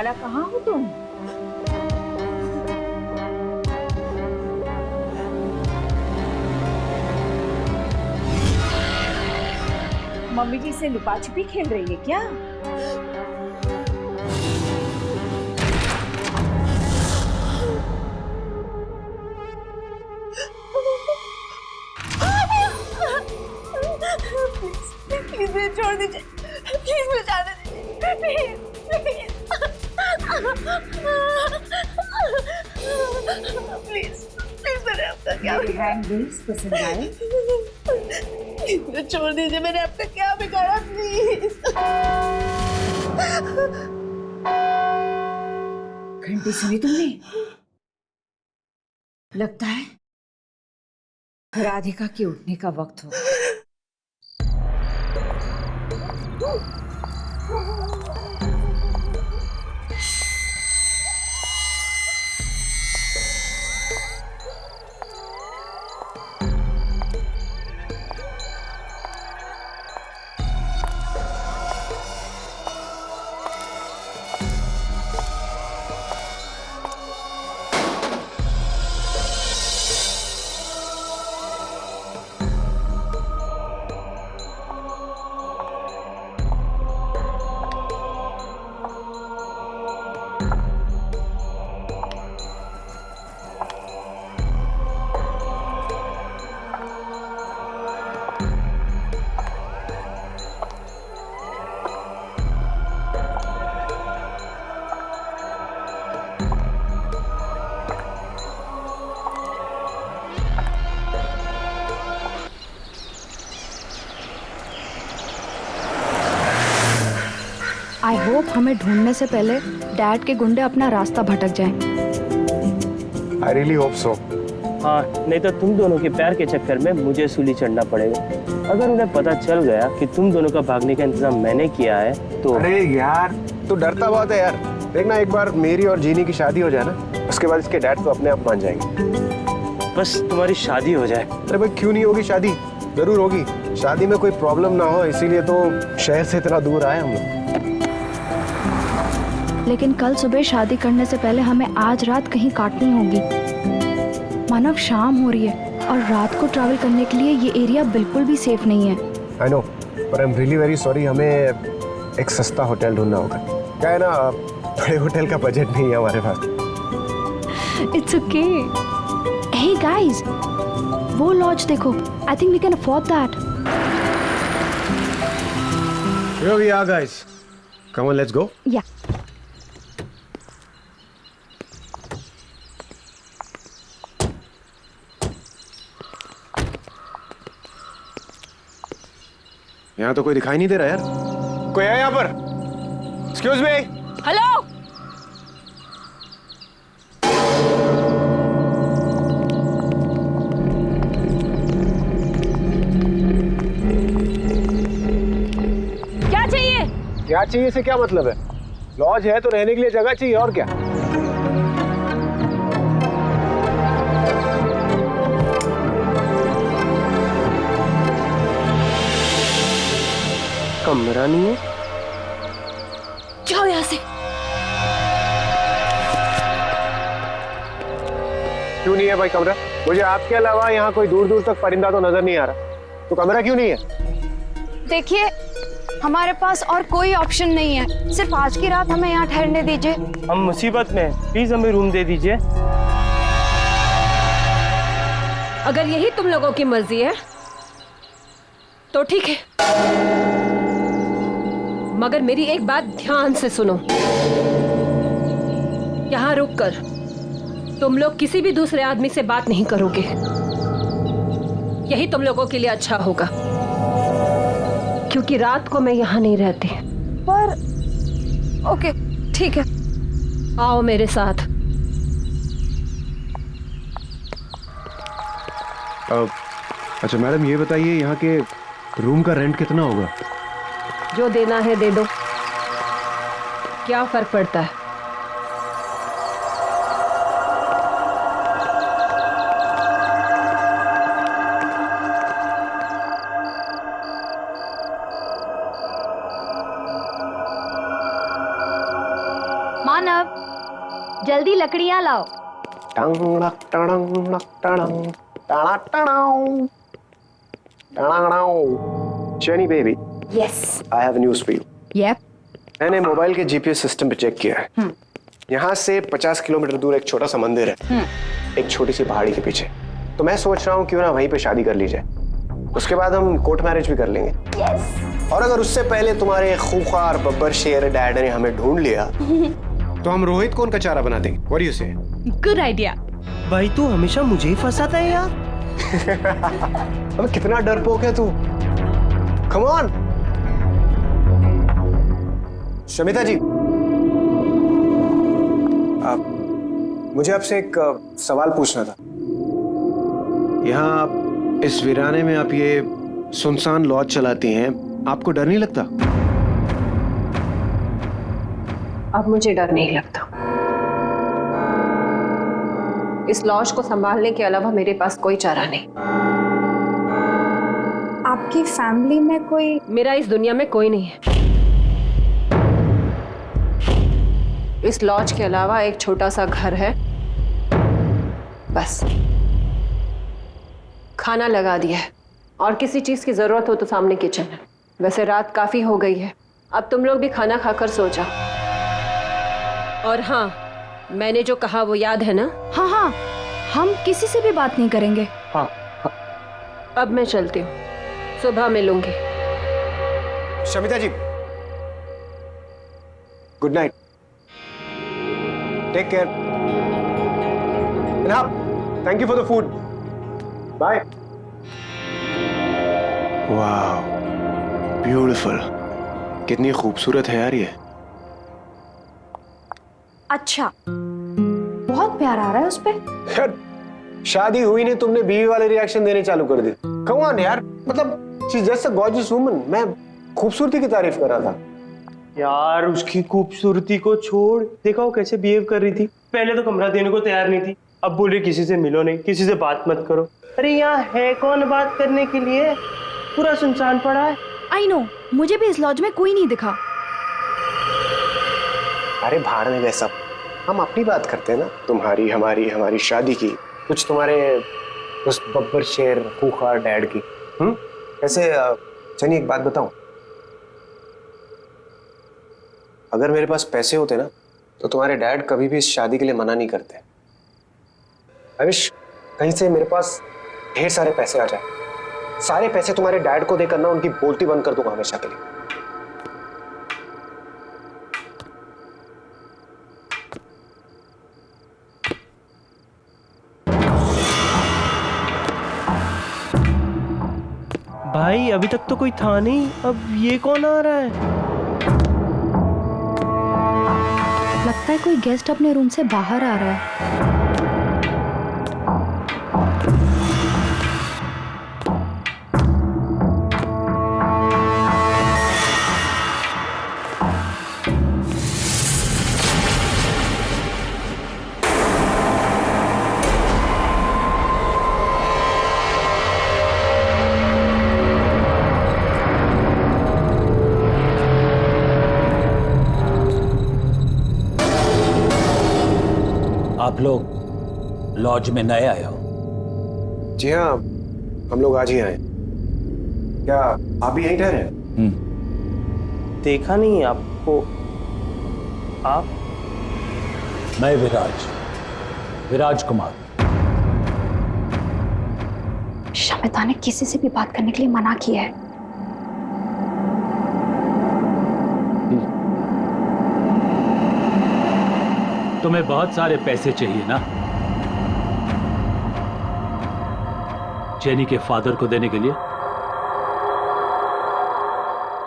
माला कहाँ हो तुम? मम्मी जी से लुका छुपी खेल रही है क्या? प्लीज मुझे छोड़ दीजिए, प्लीज मुझे जाने दीजिए, प्लीज प्लीज मैंने आपका क्या मेरे हैंडल्स पसंद आए? प्लीज मुझे छोड़ दीजिए, मैंने आपका क्या बिगाड़ा, प्लीज। घंटी सुनी तुमने? लगता है राधिका के उठने का वक्त हो। आई होप हमें ढूंढने से पहले डैड के गुंडे अपना रास्ता भटक जाएं। I really hope so. हाँ, नहीं तो तुम दोनों के प्यार के चक्कर में मुझे सूली चढ़ना पड़ेगा। अगर उन्हें पता चल गया कि तुम दोनों का भागने का इंतजाम मैंने किया है तो। अरे यार, तू डरता बहुत है यार। देखना एक बार मेरी और जीनी की शादी हो जाए ना, उसके बाद इसके डैड तो अपने आप मान जाएंगे। बस तुम्हारी शादी हो जाए। अरे भाई क्यों नहीं होगी शादी? जरूर होगी। शादी में कोई प्रॉब्लम ना हो इसीलिए तो शहर से इतना दूर आए हम लोग। लेकिन कल सुबह शादी करने से पहले हमें आज रात कहीं काटनी होगी। मानव, शाम हो रही है और रात को ट्रैवल करने के लिए ये एरिया बिल्कुल भी सेफ नहीं है। आई नो, पर I am really very sorry. हमें एक सस्ता होटल ढूंढना होगा। क्या है ना, बड़े होटल का बजट नहीं है हमारे पास। It's okay. हे गाइस, वो लॉज देखो। I think we can afford that. Here we are guys. Come on, let's go. या यहाँ तो कोई दिखाई नहीं दे रहा यार। कोई है यहाँ पर? Excuse me. हेलो, क्या चाहिए? क्या चाहिए से क्या मतलब है? लॉज है तो रहने के लिए जगह चाहिए और क्या? कमरा नहीं है? जाओ यहाँ से। क्यों नहीं है भाई कमरा? मुझे आपके अलावा यहाँ कोई दूर दूर तक परिंदा तो नजर नहीं आ रहा। तो कमरा क्यों नहीं है? देखिए, हमारे पास और कोई ऑप्शन नहीं है। सिर्फ आज की रात हमें यहाँ ठहरने दीजिए। हम मुसीबत में हैं, प्लीज हमें रूम दे दीजिए। अगर यही तुम लोगों की मर्जी है तो ठीक है, मगर मेरी एक बात ध्यान से सुनो। यहाँ रुककर तुम लोग किसी भी दूसरे आदमी से बात नहीं करोगे। यही तुम लोगों के लिए अच्छा होगा, क्योंकि रात को मैं यहाँ नहीं रहती। पर ओके, ठीक है। आओ मेरे साथ। अच्छा मैडम, ये बताइए यहाँ के रूम का रेंट कितना होगा? जो देना है दे दो, क्या फर्क पड़ता है। जल्दी लकड़ियाँ लाओ। Jenny baby, yes. I have news for you. Yup. मैंने मोबाइल के जीपीएस सिस्टम पे चेक किया है। यहाँ से 50 किलोमीटर दूर एक छोटा सा मंदिर है, एक छोटी सी पहाड़ी के पीछे। तो मैं सोच रहा हूँ क्यों ना वहीं पे शादी कर ली जाए, उसके बाद हम कोर्ट मैरिज भी कर लेंगे। यस। और अगर उससे पहले तुम्हारे खूंखार बब्बर शेर डैड ने हमें ढूंढ लिया तो हम रोहित को उनका चारा बना देंगे। What do you say? Good idea. भाई तू हमेशा मुझे ही फंसाता है यार। अबे कितना डरपोक है तू। Come on. शमिता जी, मुझे आपसे एक सवाल पूछना था। यहाँ इस वीराने में आप ये सुनसान लॉज चलाती हैं, आपको डर नहीं लगता? अब मुझे डर नहीं लगता। इस लॉज को संभालने के अलावा मेरे पास कोई चारा नहीं। आपकी फैमिली में कोई? मेरा इस दुनिया में कोई नहीं है। इस लॉज के अलावा एक छोटा सा घर है, बस। खाना लगा दिया है और किसी चीज की जरूरत हो तो सामने किचन है। वैसे रात काफी हो गई है, अब तुम लोग भी खाना खाकर सो जाओ। और हाँ, मैंने जो कहा वो याद है ना? हाँ हाँ, हम किसी से भी बात नहीं करेंगे। हाँ। अब मैं चलती हूँ, सुबह मिलूंगी। Shamita ji, good night, take care, and हाँ, thank you for the food, bye. वाह, ब्यूटीफुल, कितनी खूबसूरत है यार ये। अच्छा, बहुत प्यार आ रहा है उस पे। यार शादी हुई नहीं, तुमने बीवी वाले रिएक्शन देने चालू कर दिए। कम ऑन यार, मतलब she is just a gorgeous woman. मैं खूबसूरती की तारीफ कर रहा था। यार उसकी खूबसूरती को छोड़, देखा वो कैसे बिहेव कर रही थी। पहले तो कमरा देने को तैयार नहीं थी, अब बोले किसी से मिलो नहीं, किसी से बात मत करो। अरे यहाँ है कौन बात करने के लिए? पूरा सुनसान पड़ा है। आई नो, मुझे भी इस लॉज में कोई नहीं दिखा। अरे भाड़ में वैसा, हम अपनी बात करते हैं ना, तुम्हारी हमारी हमारी शादी की, कुछ तुम्हारे उस बब्बर शेर खूंखार डैड की। ऐसे चलिए एक बात बताऊं, अगर मेरे पास पैसे होते ना तो तुम्हारे डैड कभी भी इस शादी के लिए मना नहीं करते। आई विश कहीं से मेरे पास ढेर सारे पैसे आ जाए, सारे पैसे तुम्हारे डैड को देकर ना उनकी बोलती बंद कर दूंगा हमेशा के लिए। भाई अभी तक तो कोई था नहीं, अब ये कौन आ रहा है? लगता है कोई गेस्ट अपने रूम से बाहर आ रहा है। आप लोग लॉज में नए आए हो? जी हाँ, हम लोग आज ही आए। क्या आप भी यहीं ठहरे? देखा नहीं आपको। आप? मैं विराज कुमार। शमिता ने किसी से भी बात करने के लिए मना किया है। तुम्हें बहुत सारे पैसे चाहिए ना, जेनी के फादर को देने के लिए?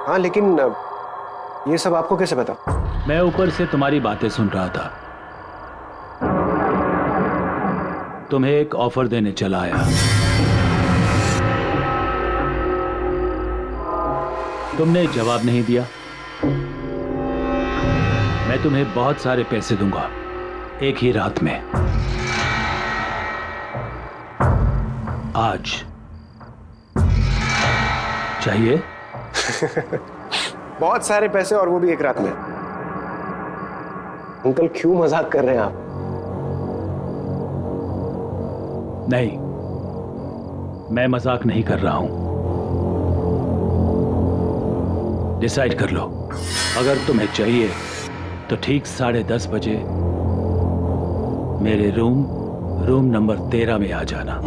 हाँ, लेकिन ये सब आपको कैसे पता? मैं ऊपर से तुम्हारी बातें सुन रहा था। तुम्हें एक ऑफर देने चला आया। तुमने जवाब नहीं दिया। मैं तुम्हें बहुत सारे पैसे दूंगा एक ही रात में। आज चाहिए? बहुत सारे पैसे, और वो भी एक रात में। अंकल क्यों मजाक कर रहे हैं आप? नहीं, मैं मजाक नहीं कर रहा हूं। डिसाइड कर लो। अगर तुम्हें चाहिए तो ठीक 10:30 बजे मेरे रूम नंबर 13 में आ जाना।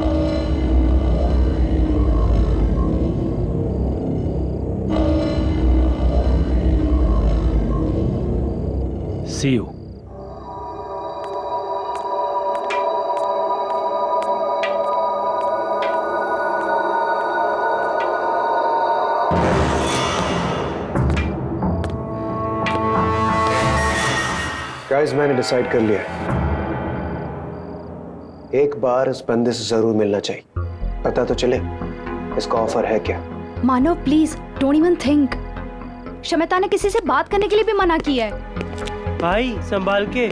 See you. गाइस, मैंने डिसाइड कर लिया है। एक बार इस बंदे से जरूर मिलना चाहिए, पता तो चले इसका ऑफर है क्या। Manav please don't even think. Shamita ने किसी से बात करने के लिए भी मना किया है। भाई संभाल के।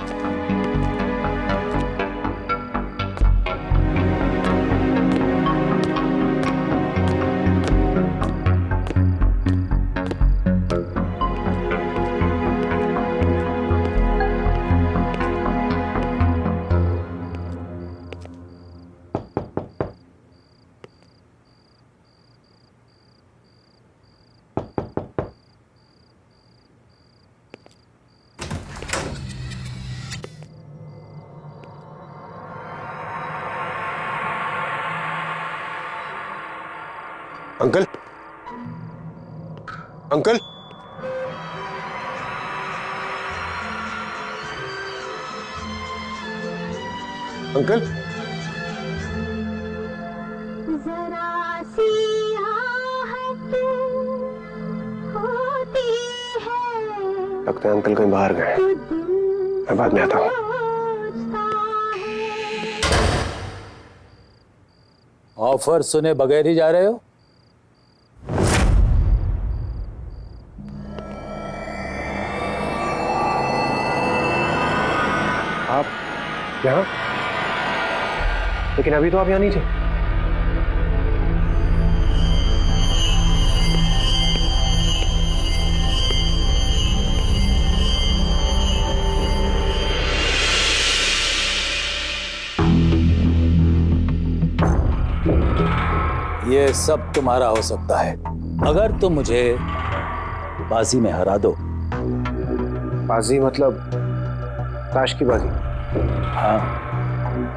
अंकल, अंकल, अंकल, जरा सी आहट होती है, लगता है अंकल कहीं बाहर गए। मैं बाद में आता हूँ। ऑफर सुने बगैर ही जा रहे हो? आप यहाँ? लेकिन अभी तो आप यहाँ नहीं थे। ये सब तुम्हारा हो सकता है अगर तुम मुझे बाजी में हरा दो। बाजी मतलब ताश की बाजी? हाँ,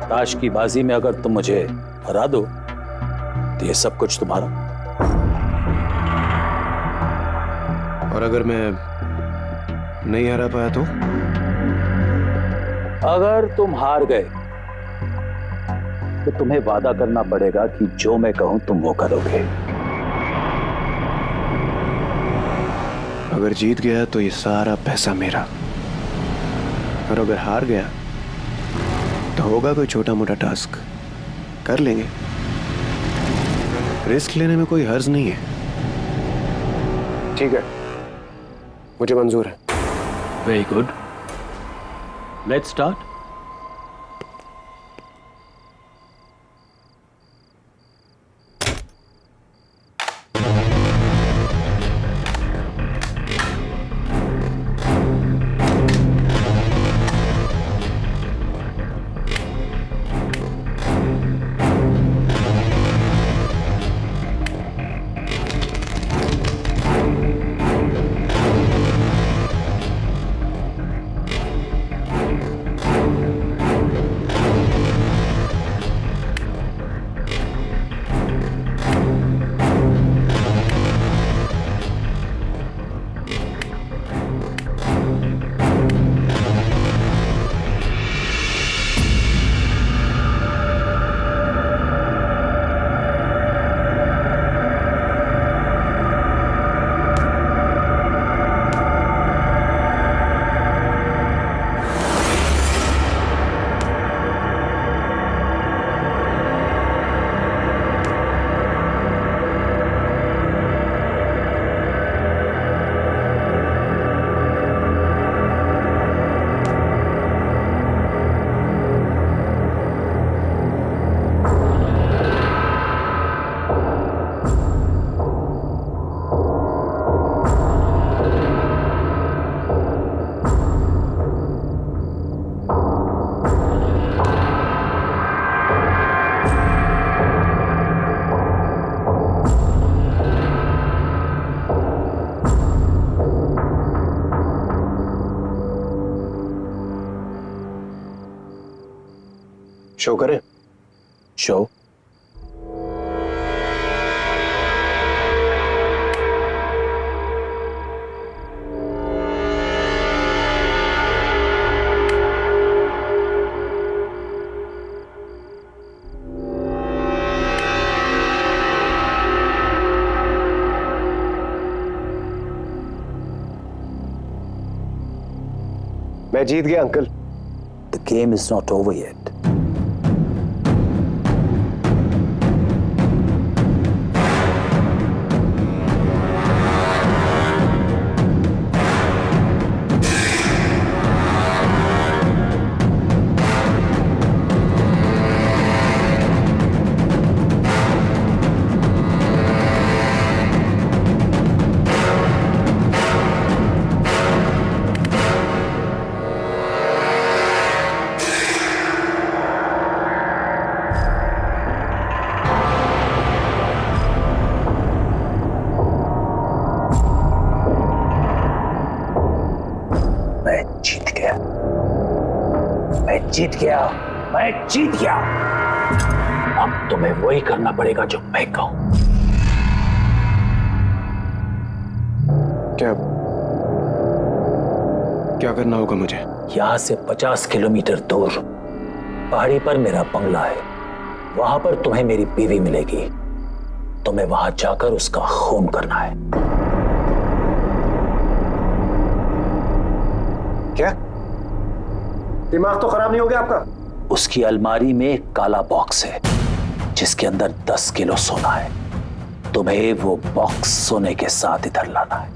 ताश की बाजी में अगर तुम मुझे हरा दो तो ये सब कुछ तुम्हारा। और अगर मैं नहीं हरा पाया तो? अगर तुम हार गए तो तुम्हें वादा करना पड़ेगा कि जो मैं कहूं तुम वो करोगे। अगर जीत गया तो ये सारा पैसा मेरा, और अगर हार गया तो होगा कोई छोटा मोटा टास्क, कर लेंगे। रिस्क लेने में कोई हर्ज नहीं है। ठीक है, मुझे मंजूर है। Very good, let's start. Show करें? शो? मैं जीत गया uncle. The game is not over yet. जीत गया, मैं जीत गया। अब तुम्हें वही करना पड़ेगा जो मैं कहूं। क्या क्या करना होगा मुझे? यहां से 50 किलोमीटर दूर पहाड़ी पर मेरा बंगला है। वहां पर तुम्हें मेरी बीवी मिलेगी। तुम्हें वहां जाकर उसका खून करना है। क्या? दिमाग तो खराब नहीं हो गया आपका? उसकी अलमारी में एक काला बॉक्स है जिसके अंदर 10 किलो सोना है। तुम्हें वो बॉक्स सोने के साथ इधर लाना है।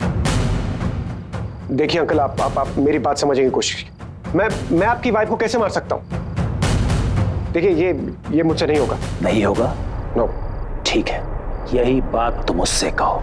देखिए अंकल, आप मेरी बात समझने की कोशिश कीजिए। मैं आपकी वाइफ को कैसे मार सकता हूं? देखिए ये मुझसे नहीं होगा। नहीं होगा? नो। ठीक है, यही बात तुम उससे कहो।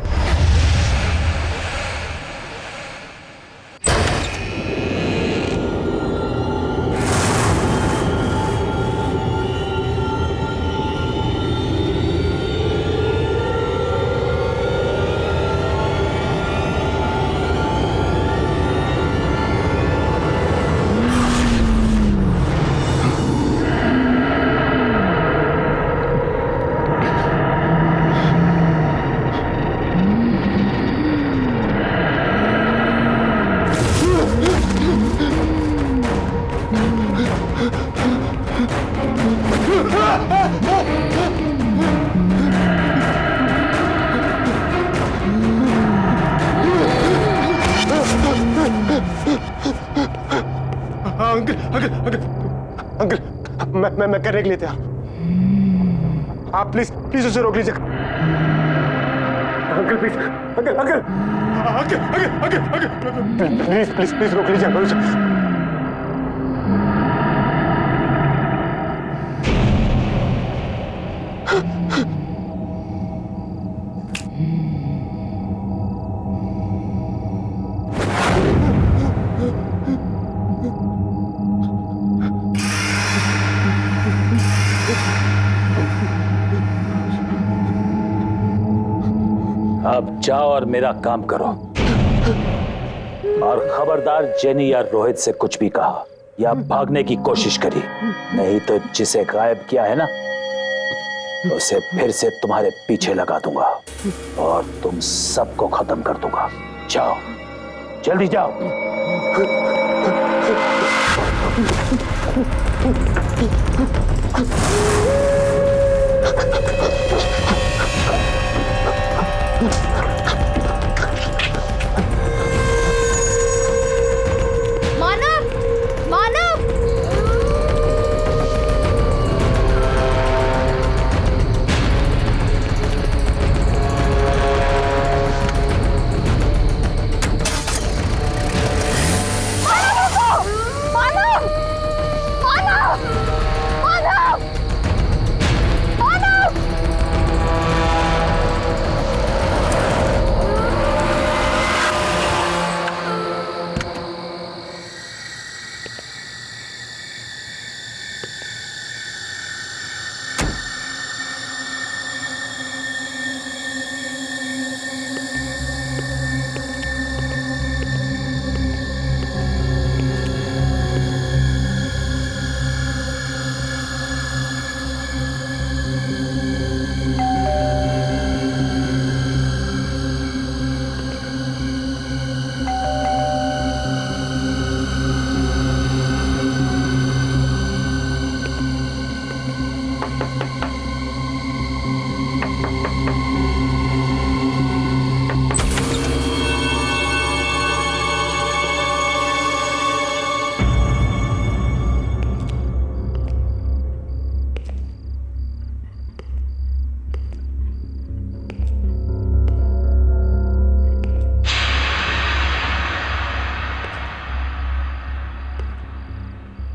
अंकल, मैं करने के लिए तैयार। आप प्लीज उसे रोक लीजिए। अंकल प्लीज, अंकल प्लीज रोक लीजिए अंकल उसे। अब जाओ और मेरा काम करो। और खबरदार जेनी या रोहित से कुछ भी कहा या भागने की कोशिश करी, नहीं तो जिसे गायब किया है ना, उसे फिर से तुम्हारे पीछे लगा दूंगा और तुम सबको खत्म कर दूंगा। जाओ, जल्दी जाओ।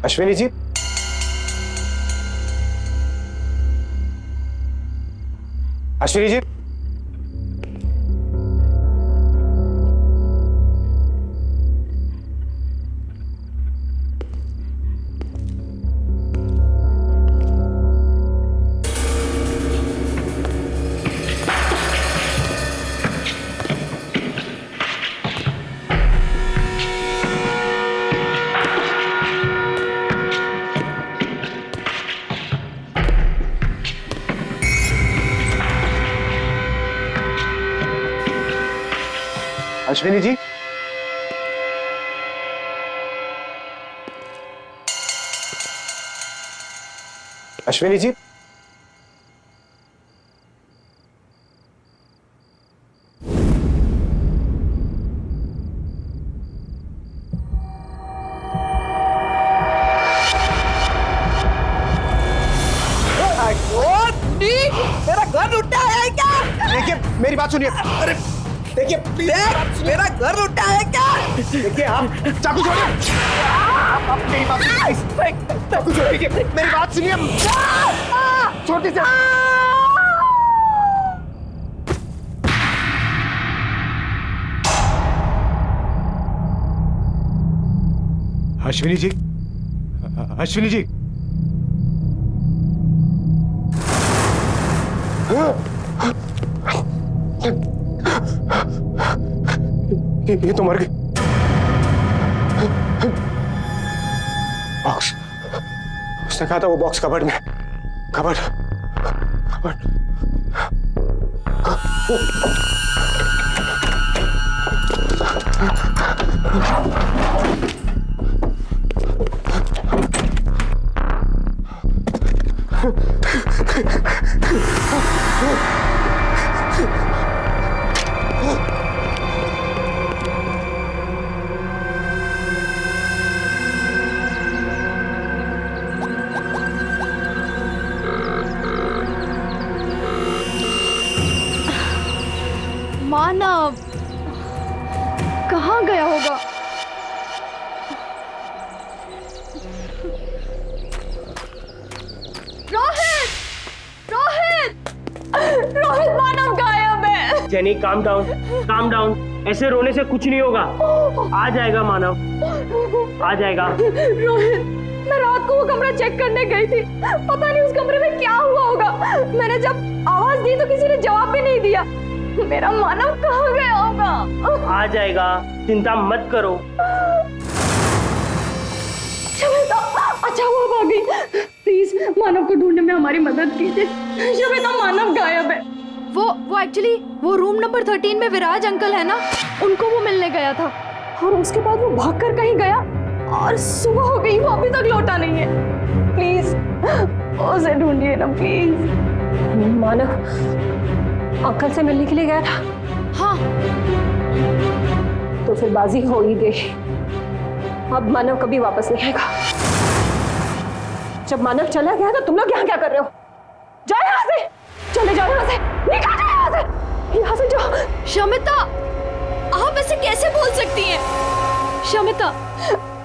अश्विनी जी, अश्विनी जी, अश्विनी जी, अश्विनी जी, मेरा घर लुटा है क्या? देखिए मेरी बात सुनिए। अरे देखिए मेरा घर लुटा है क्या? देखिए आप चाकू छोड़िए। आप मेरी बात सुनिए। चाकू छोड़िए, मेरी बात सुनिए। छोटी से अश्विनी जी, अश्विनी जी, ये तो मर गई। बॉक्स, उसने कहा था वो बॉक्स कबर्ड में। Cupboard, cupboard. मानव कहाँ गया होगा? रोहित! रोहित! रोहित, मानव गायब है। Jenny calm down, calm down. ऐसे रोने से कुछ नहीं होगा। आ जाएगा मानव, आ जाएगा। रोहित, मैं रात को वो कमरा चेक करने गई थी। पता नहीं उस कमरे में क्या हुआ होगा। मैंने जब आवाज दी तो किसी ने जवाब भी नहीं दिया। मेरा मानव कहाँ गया होगा? आ जाएगा, चिंता मत करो। श्वेता, अच्छा वो भाग गई। प्लीज मानव को ढूंढने में हमारी मदद कीजिए। श्वेता, मानव गायब है। वो एक्चुअली वो रूम नंबर 13 में विराज अंकल है ना, उनको वो मिलने गया था और उसके बाद वो भागकर कहीं गया और सुबह हो गई, वो अभी तक लौटा नहीं है। प्लीज उसे ढूंढिए ना प्लीज। मानव अंकल से मिलने के लिए गया था? हाँ। तो फिर बाजी हो ही गई। अब मानव कभी वापस नहीं आएगा। जब मानव चला गया तो तुम लोग यहाँ क्या कर रहे हो? जाओ यहाँ से, चले जाओ यहाँ से, निकल जाओ यहाँ से, यहाँ से जाओ। शमिता, आप ऐसे कैसे बोल सकती हैं? शमिता,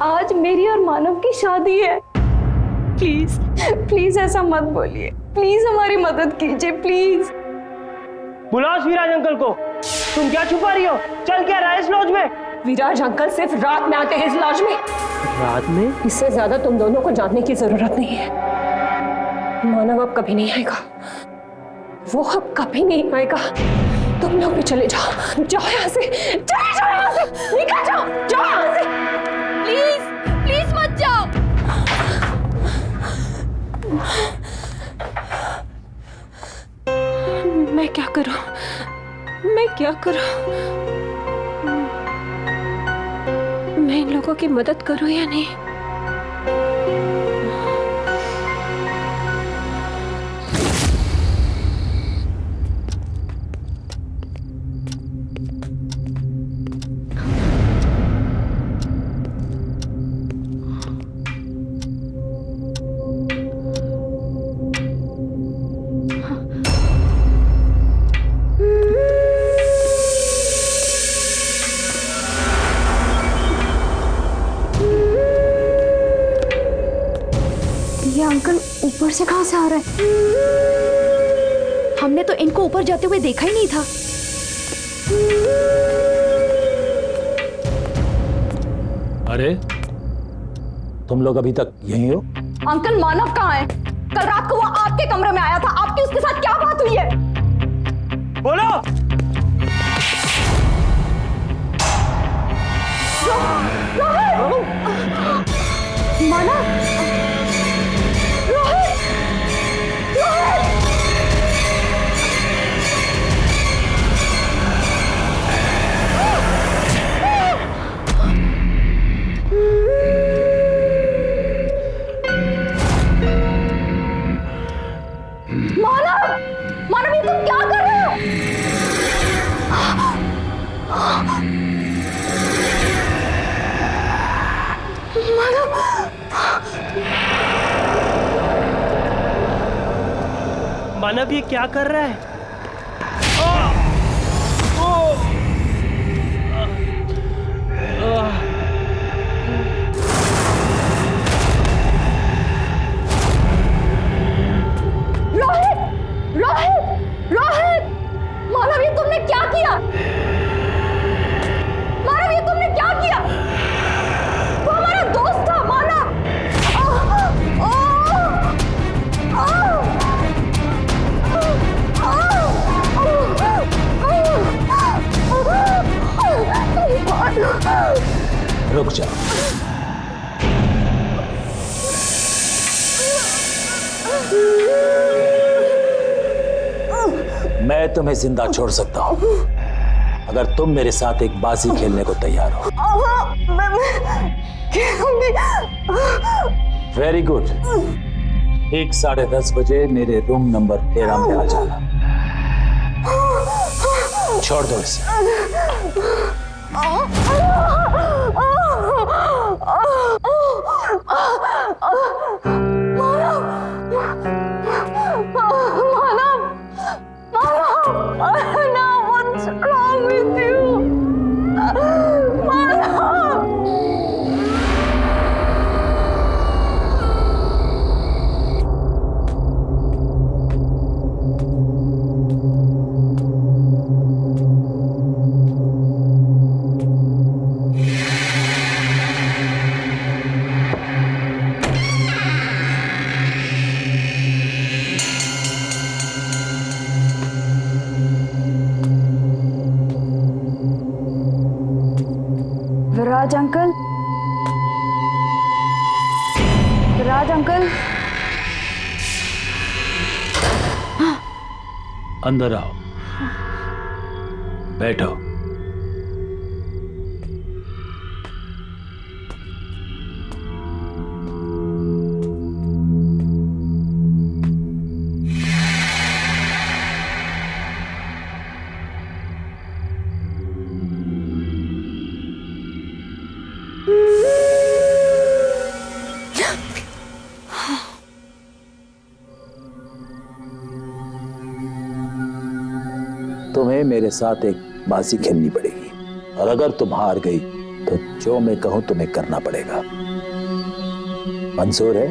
आज मेरी और मानव की शादी है। प्लीज प्लीज ऐसा मत बोलिए। प्लीज हमारी मदद कीजिए प्लीज। बुलाओ विराज अंकल को। तुम क्या छुपा रही हो? चल क्या रहा है इस लॉज में? विराज अंकल सिर्फ रात में आते हैं इस लॉज में। रात में? इससे ज्यादा तुम दोनों को जानने की जरूरत नहीं है। मानव अब कभी नहीं आएगा, वो अब कभी नहीं आएगा। तुम लोग भी चले जाओ, जाओ यहाँ से, चले जाओ यहाँ से, निकल जाओ, जाओ यहाँ से। प्लीज प्लीज मत जाओ। मैं क्या करूं? मैं क्या करूं? मैं इन लोगों की मदद करूं या नहीं? ये अंकल ऊपर से कहाँ से आ रहे हैं? हमने तो इनको ऊपर जाते हुए देखा ही नहीं था। अरे तुम लोग अभी तक यहीं हो? अंकल मानव कहाँ है? कल रात को वो आपके कमरे में आया था, आपकी उसके साथ क्या बात हुई है? बोलो। मानव, रोहित, रोहित। मानव, मानव, ये तुम क्या कर रहे हो? मानव ये क्या कर रहा है? रोहित, रोहित, रोहित! मानव ये तुमने क्या किया? मानव ये तुमने क्या किया? वो हमारा दोस्त था मानव। रुक जाओ। मैं तुम्हें जिंदा छोड़ सकता हूं अगर तुम मेरे साथ एक बाजी खेलने को तैयार हो। Very good. ठीक 10:30 बजे मेरे रूम नंबर 13 में आ जाना। छोड़ दो इसे। विराज अंकल, विराज अंकल, अंदर आओ, बैठो। तुम्हें मेरे साथ एक बाजी खेलनी पड़ेगी और अगर तुम हार गई तो जो मैं कहूं तुम्हें करना पड़ेगा। मंजूर है?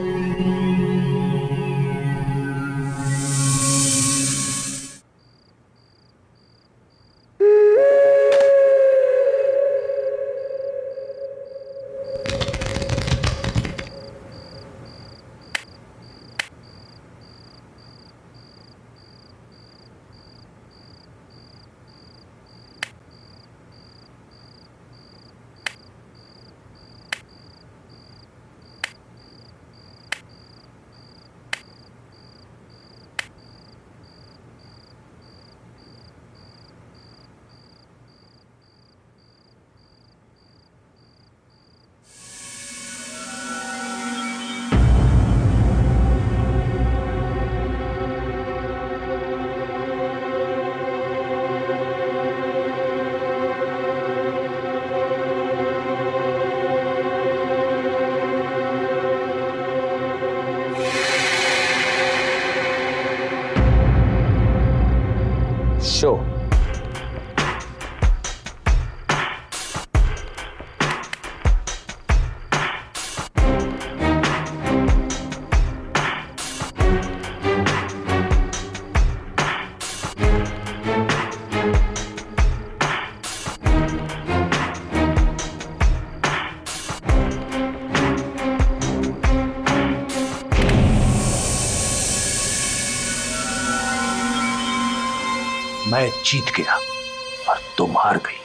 शो मैं जीत गया और तुम हार गई।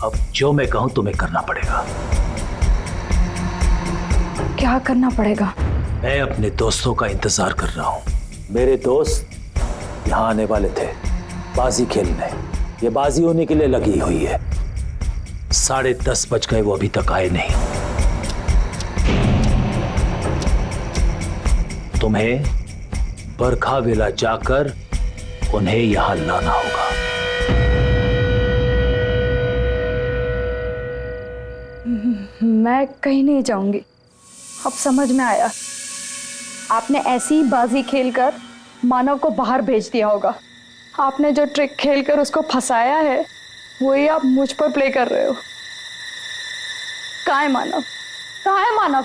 अब जो मैं कहूं तुम्हें करना पड़ेगा। क्या करना पड़ेगा? मैं अपने दोस्तों का इंतजार कर रहा हूं। मेरे दोस्त यहां आने वाले थे बाजी खेलने। ये बाजी होने के लिए लगी हुई है। 10:30 बज गए, वो अभी तक आए नहीं। तुम्हें बरखा विला जाकर उन्हें यहां लाना होगा। मैं कहीं नहीं जाऊंगी। अब समझ में आया, आपने ऐसी ही बाजी खेलकर मानव को बाहर भेज दिया होगा। आपने जो ट्रिक खेलकर उसको फंसाया है वही आप मुझ पर प्ले कर रहे हो। कहाँ है मानव? कहाँ है मानव?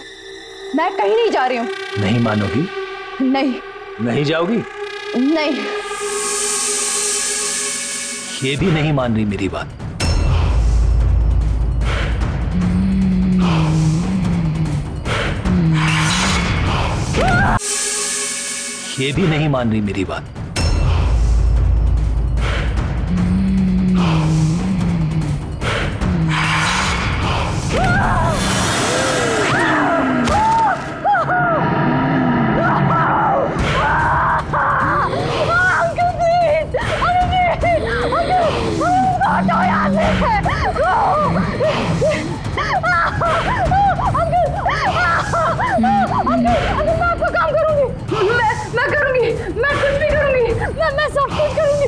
मैं कहीं नहीं जा रही हूँ। नहीं मानोगी? नहीं। नहीं जाओगी? नहीं। ये भी नहीं मान रही मेरी बात। ये भी नहीं मान रही मेरी बात। मैं करूंगी, मैं कुछ भी करूंगी, मैं सब कुछ करूंगी।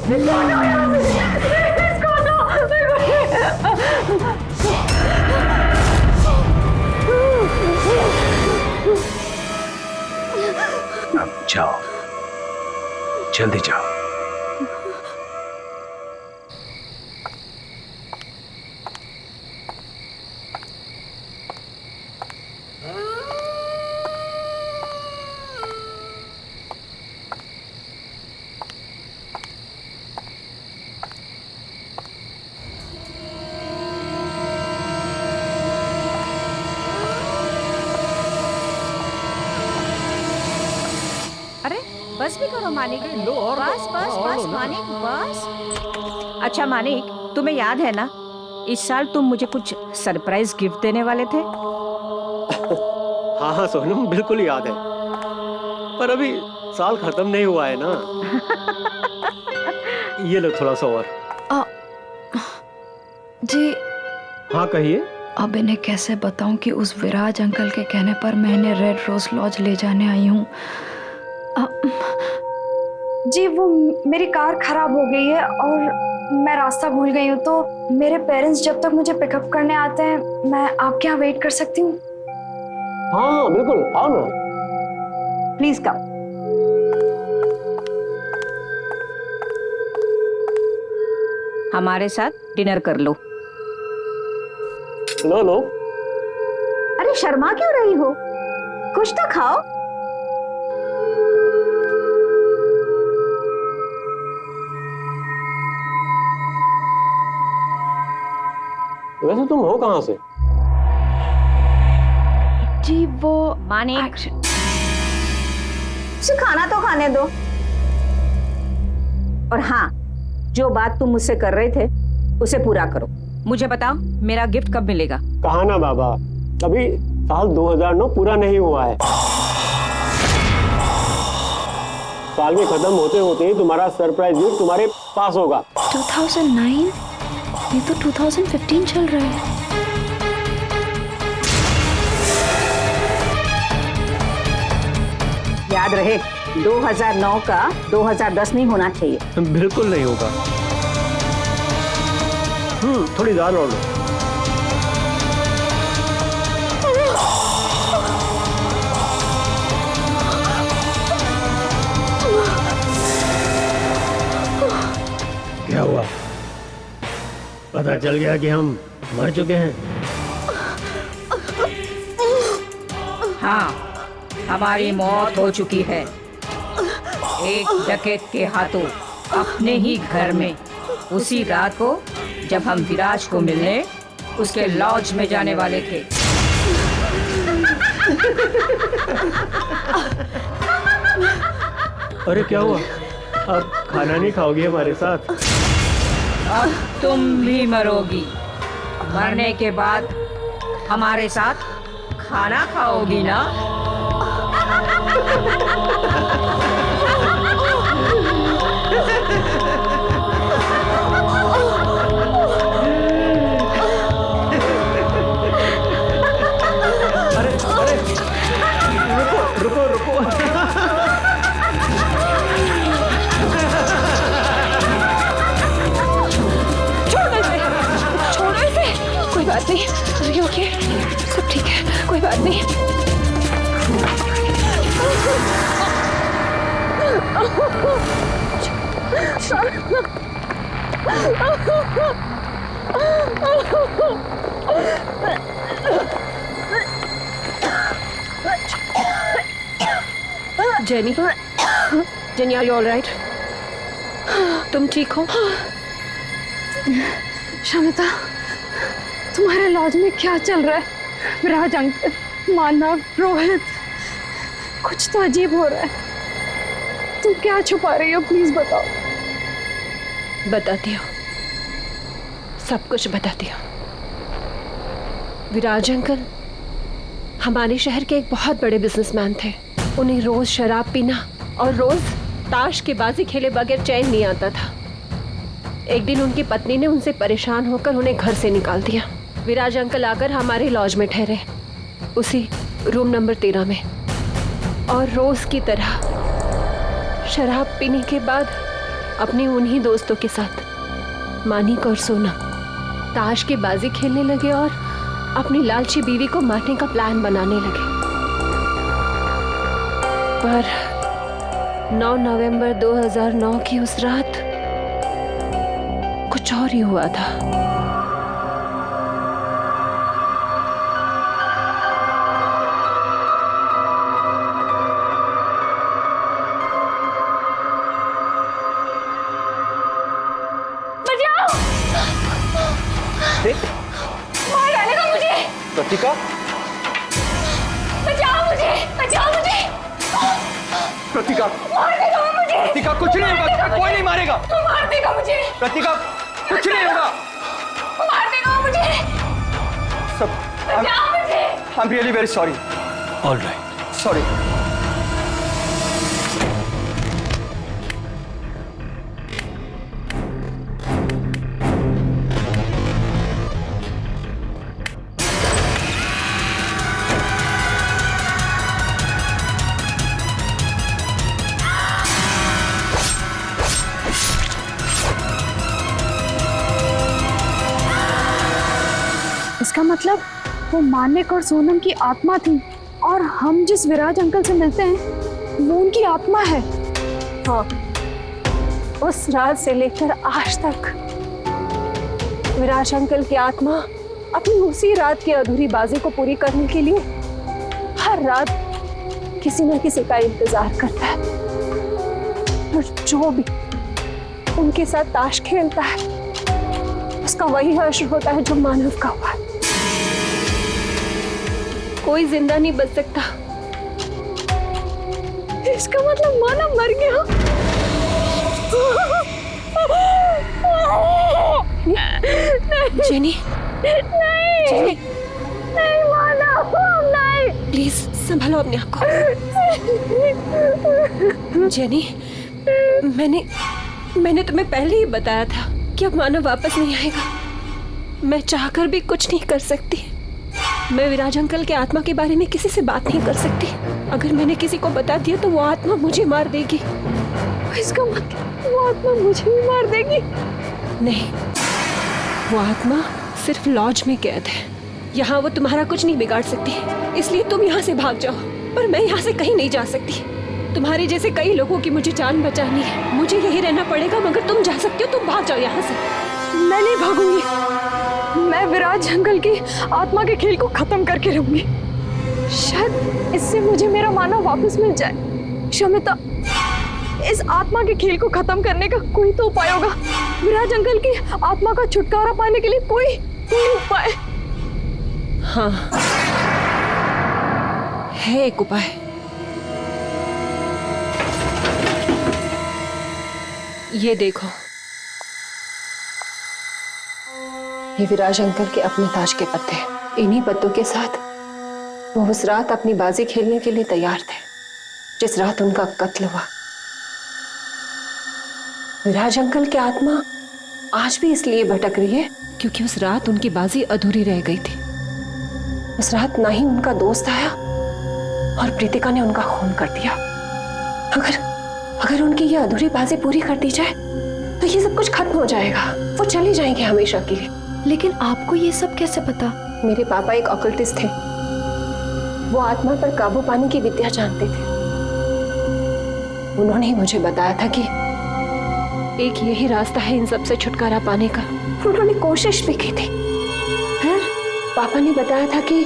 अब जाओ, जल्दी जाओ। बस भी करो मानिक। बस बस बस मानिक बस। अच्छा मानिक, तुम्हें याद है ना, इस साल तुम मुझे कुछ सरप्राइज गिफ्ट देने वाले थे। हाँ हाँ सोनम, बिल्कुल याद है, पर अभी साल खत्म नहीं हुआ है ना। ये लो थोड़ा सा और। जी हाँ कहिए। अब इन्हें कैसे बताऊं कि उस विराज अंकल के कहने पर मैं इन्हें रेड रोज लॉज ले जाने आई हूँ। जी वो मेरी कार खराब हो गई है और मैं रास्ता भूल गई हूँ, तो मेरे पेरेंट्स जब तक मुझे पिकअप करने आते हैं मैं आपके यहाँ वेट कर सकती हूँ? हाँ बिल्कुल, आओ ना। Please come. हमारे साथ डिनर कर लो। लो लो। अरे शर्मा क्यों रही हो, कुछ तो खाओ। वैसे तुम हो कहाँ से? जी वो मानिक, उसे खाना तो खाने दो। और हाँ, जो बात तुम मुझसे कर रहे थे उसे पूरा करो। मुझे बताओ मेरा गिफ्ट कब मिलेगा? कहा ना बाबा, अभी साल 2009 पूरा नहीं हुआ है। साल में खत्म होते होते ही तुम्हारा सरप्राइज गिफ्ट तुम्हारे पास होगा। 2009? ये तो 2015 चल रहा है। याद रहे, 2009 का 2010 नहीं होना चाहिए। बिल्कुल नहीं होगा। थोड़ी दाल और लो। क्या हुआ? पता चल गया कि हम मर चुके हैं? हाँ, हमारी मौत हो चुकी है एक डकैत के हाथों, अपने ही घर में, उसी रात को जब हम विराज को मिलने उसके लॉज में जाने वाले थे। अरे क्या हुआ? अब खाना नहीं खाओगी हमारे साथ? अब तुम भी मरोगी। मरने के बाद हमारे साथ खाना खाओगी ना? रुको रुको। छोड़ो इसे। कोई बात नहीं। अरे ओके, सब ठीक है, कोई बात नहीं। Jenny, Jenny, are you all right? तुम ठीक हो? शमिता, तुम्हारे लॉज में क्या चल रहा है? विराज अंकल, मानव, रोहित, कुछ तो अजीब हो रहा है। तुम क्या छुपा रही हो? प्लीज बताओ। बताती हूँ, सब कुछ बताती हूँ। विराज अंकल हमारे शहर के एक बहुत बड़े बिजनेसमैन थे। उन्हें रोज शराब पीना और रोज ताश के बाजी खेले बगैर चैन नहीं आता था। एक दिन उनकी पत्नी ने उनसे परेशान होकर उन्हें घर से निकाल दिया। विराज अंकल आकर हमारे लॉज में ठहरे, उसी रूम नंबर 13 में, और रोज की तरह शराब पीने के बाद अपने उन्हीं दोस्तों के साथ मानिक और सोनम ताश की बाजी खेलने लगे और अपनी लालची बीवी को मारने का प्लान बनाने लगे। पर 9 नवंबर 2009 की उस रात कुछ और ही हुआ था। मार डालेगा मुझे। प्रतिका, बचाओ मुझे, बचाओ मुझे। प्रतिका, मार देगा वो मुझे। प्रतिका, कुछ नहीं होगा, कोई नहीं मारेगा। मार देगा मुझे। प्रतिका, कुछ नहीं होगा। मार देगा वो मुझे। सब, बचाओ मुझे। I am really very sorry. All right. Sorry. इसका मतलब वो मानिक और सोनम की आत्मा थी, और हम जिस विराज अंकल से मिलते हैं वो उनकी आत्मा है। हाँ, उस रात से लेकर आज तक विराज अंकल की आत्मा अपनी उसी रात की अधूरी बाजी को पूरी करने के लिए हर रात किसी न किसी का इंतजार करता है, और जो भी उनके साथ ताश खेलता है उसका वही हश्र होता है जो मानव का हुआ। कोई जिंदा नहीं बच सकता। इसका मतलब मानव मर गया। जेनी, नहीं, जेनी, नहीं मानव, नहीं। प्लीज संभालो अपने आप को। जेनी, मैंने तुम्हें पहले ही बताया था कि अब मानव वापस नहीं आएगा। मैं चाहकर भी कुछ नहीं कर सकती। मैं विराज अंकल के आत्मा के बारे में किसी से बात नहीं कर सकती। अगर मैंने किसी को बता दिया तो वो आत्मा मुझे मार देगी। इसका मतलब वो आत्मा मुझे भी मार देगी? नहीं, वो आत्मा सिर्फ लॉज में कैद है। यहाँ वो तुम्हारा कुछ नहीं बिगाड़ सकती, इसलिए तुम यहाँ से भाग जाओ। पर मैं यहाँ से कहीं नहीं जा सकती। तुम्हारे जैसे कई लोगों की मुझे जान बचानी है। मुझे यही रहना पड़ेगा, मगर तुम जा सकते हो। तुम भाग जाओ यहाँ से। मैं नहीं भागूंगी। मैं विराज अंकल की आत्मा के खेल को खत्म करके रहूंगी। शायद इससे मुझे मेरा मानव वापस मिल जाए। शमिता, इस आत्मा के खेल को खत्म करने का कोई तो उपाय होगा। विराज अंकल की आत्मा का छुटकारा पाने के लिए कोई उपाय? हाँ, है एक उपाय। ये देखो, ये विराज अंकल के अपने ताज के पत्ते हैं। इन्हीं पत्तों के साथ वो उस रात अपनी बाजी खेलने के लिए तैयार थे जिस रात उनका कत्ल हुआ। विराज अंकल की आत्मा आज भी इसलिए भटक रही है क्योंकि उस रात उनकी बाजी अधूरी रह गई थी। उस रात ना ही उनका दोस्त आया और प्रीतिका ने उनका खून कर दिया। अगर उनकी ये अधूरी बाजी पूरी कर दी जाए तो ये सब कुछ खत्म हो जाएगा। वो चले जाएंगे हमेशा के लिए। लेकिन आपको ये सब कैसे पता? मेरे पापा एक ऑकल्टिस्ट थे। वो आत्मा पर काबू पाने की विद्या जानते थे। उन्होंने ही मुझे बताया था कि एक यही रास्ता है इन सब से छुटकारा पाने का। उन्होंने कोशिश भी की थी। फिर पापा ने बताया था कि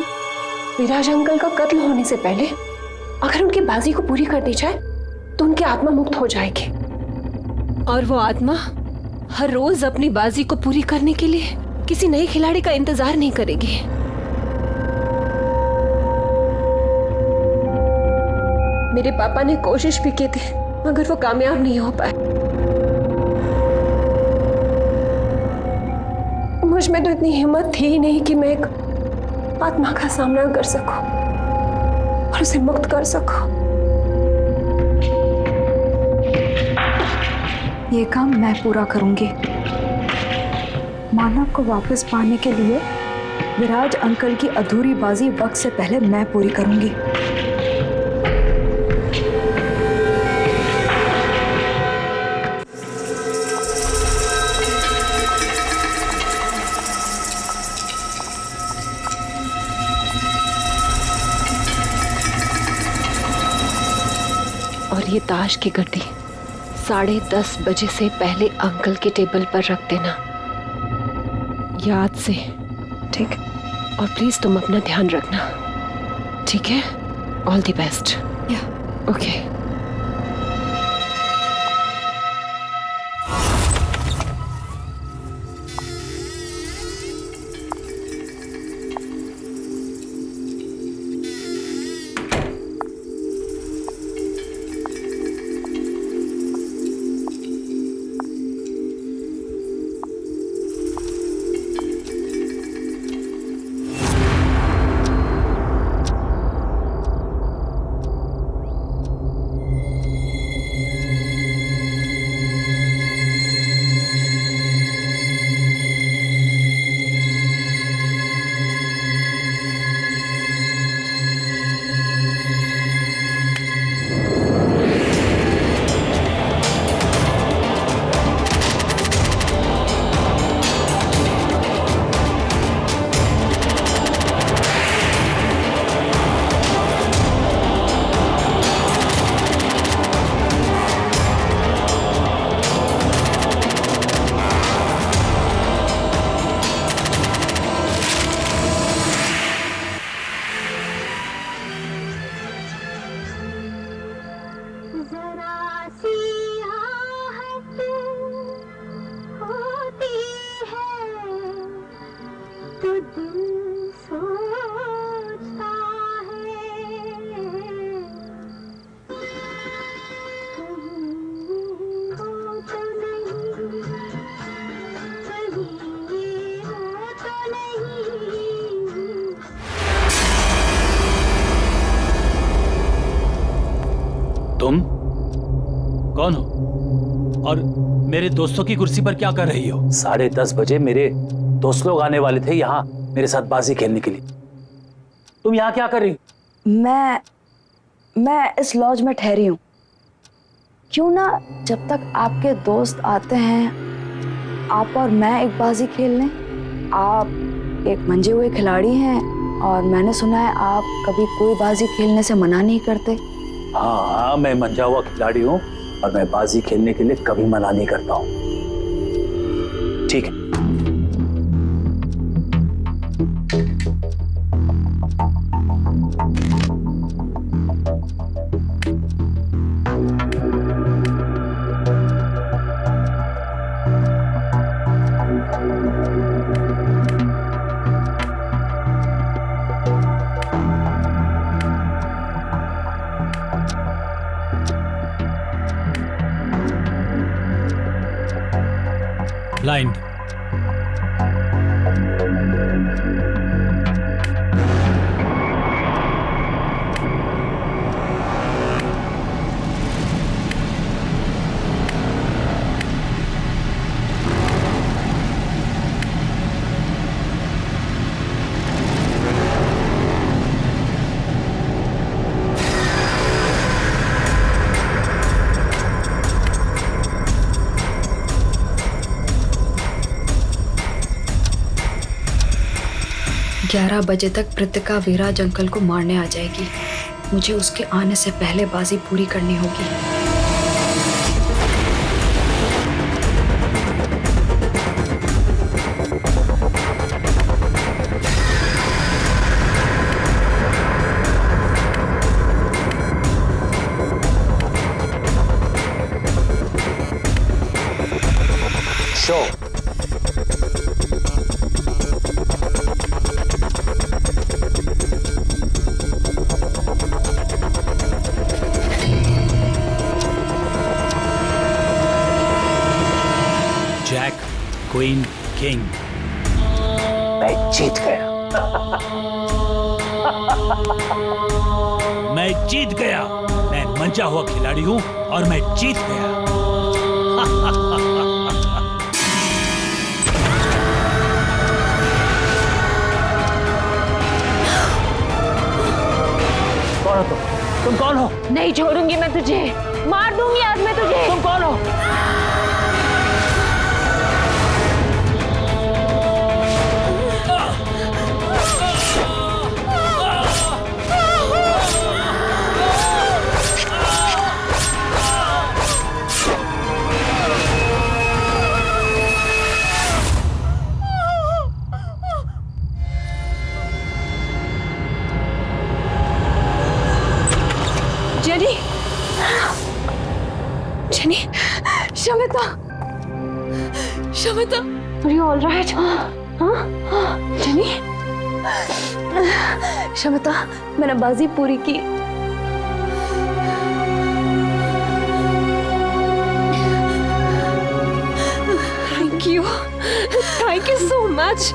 विराज अंकल का कत्ल होने से पहले अगर उनकी बाजी को पूरी कर दी जाए तो उनकी आत्मा मुक्त हो जाएगी और वो आत्मा हर रोज अपनी बाजी को पूरी करने के लिए किसी नए खिलाड़ी का इंतजार नहीं करेगी। मेरे पापा ने कोशिश भी की थी मगर वो कामयाब नहीं हो पाए। मुझ में तो इतनी हिम्मत थी ही नहीं कि मैं एक आत्मा का सामना कर सकूं और उसे मुक्त कर सकूं। ये काम मैं पूरा करूंगी। मानव को वापस पाने के लिए विराज अंकल की अधूरी बाजी वक्त से पहले मैं पूरी करूंगी। और ये ताश की गड्डी 10:30 बजे से पहले अंकल के टेबल पर रख देना, याद से। ठीक। और प्लीज तुम अपना ध्यान रखना, ठीक है? All the best. या ओके। जरा सी आहट होती है तो दिल सोचता है कहीं हो तो नहीं, कहीं हो तो नहीं। तुम कौन हो और मेरे दोस्तों की कुर्सी पर क्या कर रही हो? 10:30 बजे मेरे दोस्त लोग आने वाले थे यहाँ मेरे साथ बाजी खेलने के लिए। तुम यहाँ क्या कर रही हो? मैं इस लॉज में ठहरी हूँ। क्यों ना जब तक आपके दोस्त आते हैं आप और मैं एक बाजी खेल लें। आप एक मंजे हुए खिलाड़ी हैं और मैंने सुना है आप कभी कोई बाजी खेलने से मना नहीं करते। हाँ, मैं मंजा हुआ खिलाड़ी हूँ और मैं बाजी खेलने के लिए कभी मना नहीं करता हूँ। ठीक है। ब्लाइंड। ग्यारह बजे तक कृतिका विराज अंकल को मारने आ जाएगी। मुझे उसके आने से पहले बाजी पूरी करनी होगी। Show jack, queen, king. मैं जीत गया। मैं जीत गया। मैं मंचा हुआ खिलाड़ी हूं और मैं जीत गया। कौन हो तुम कौन हो? नहीं छोड़ूंगी मैं तुझे, मार दूंगी आज मैं तुझे। तुम कौन हो? Jenny, jenny, Shamita, Shamita, are you all right? हाँ, जेनी, शमिता, मैंने बाजी पूरी की। Thank you so much.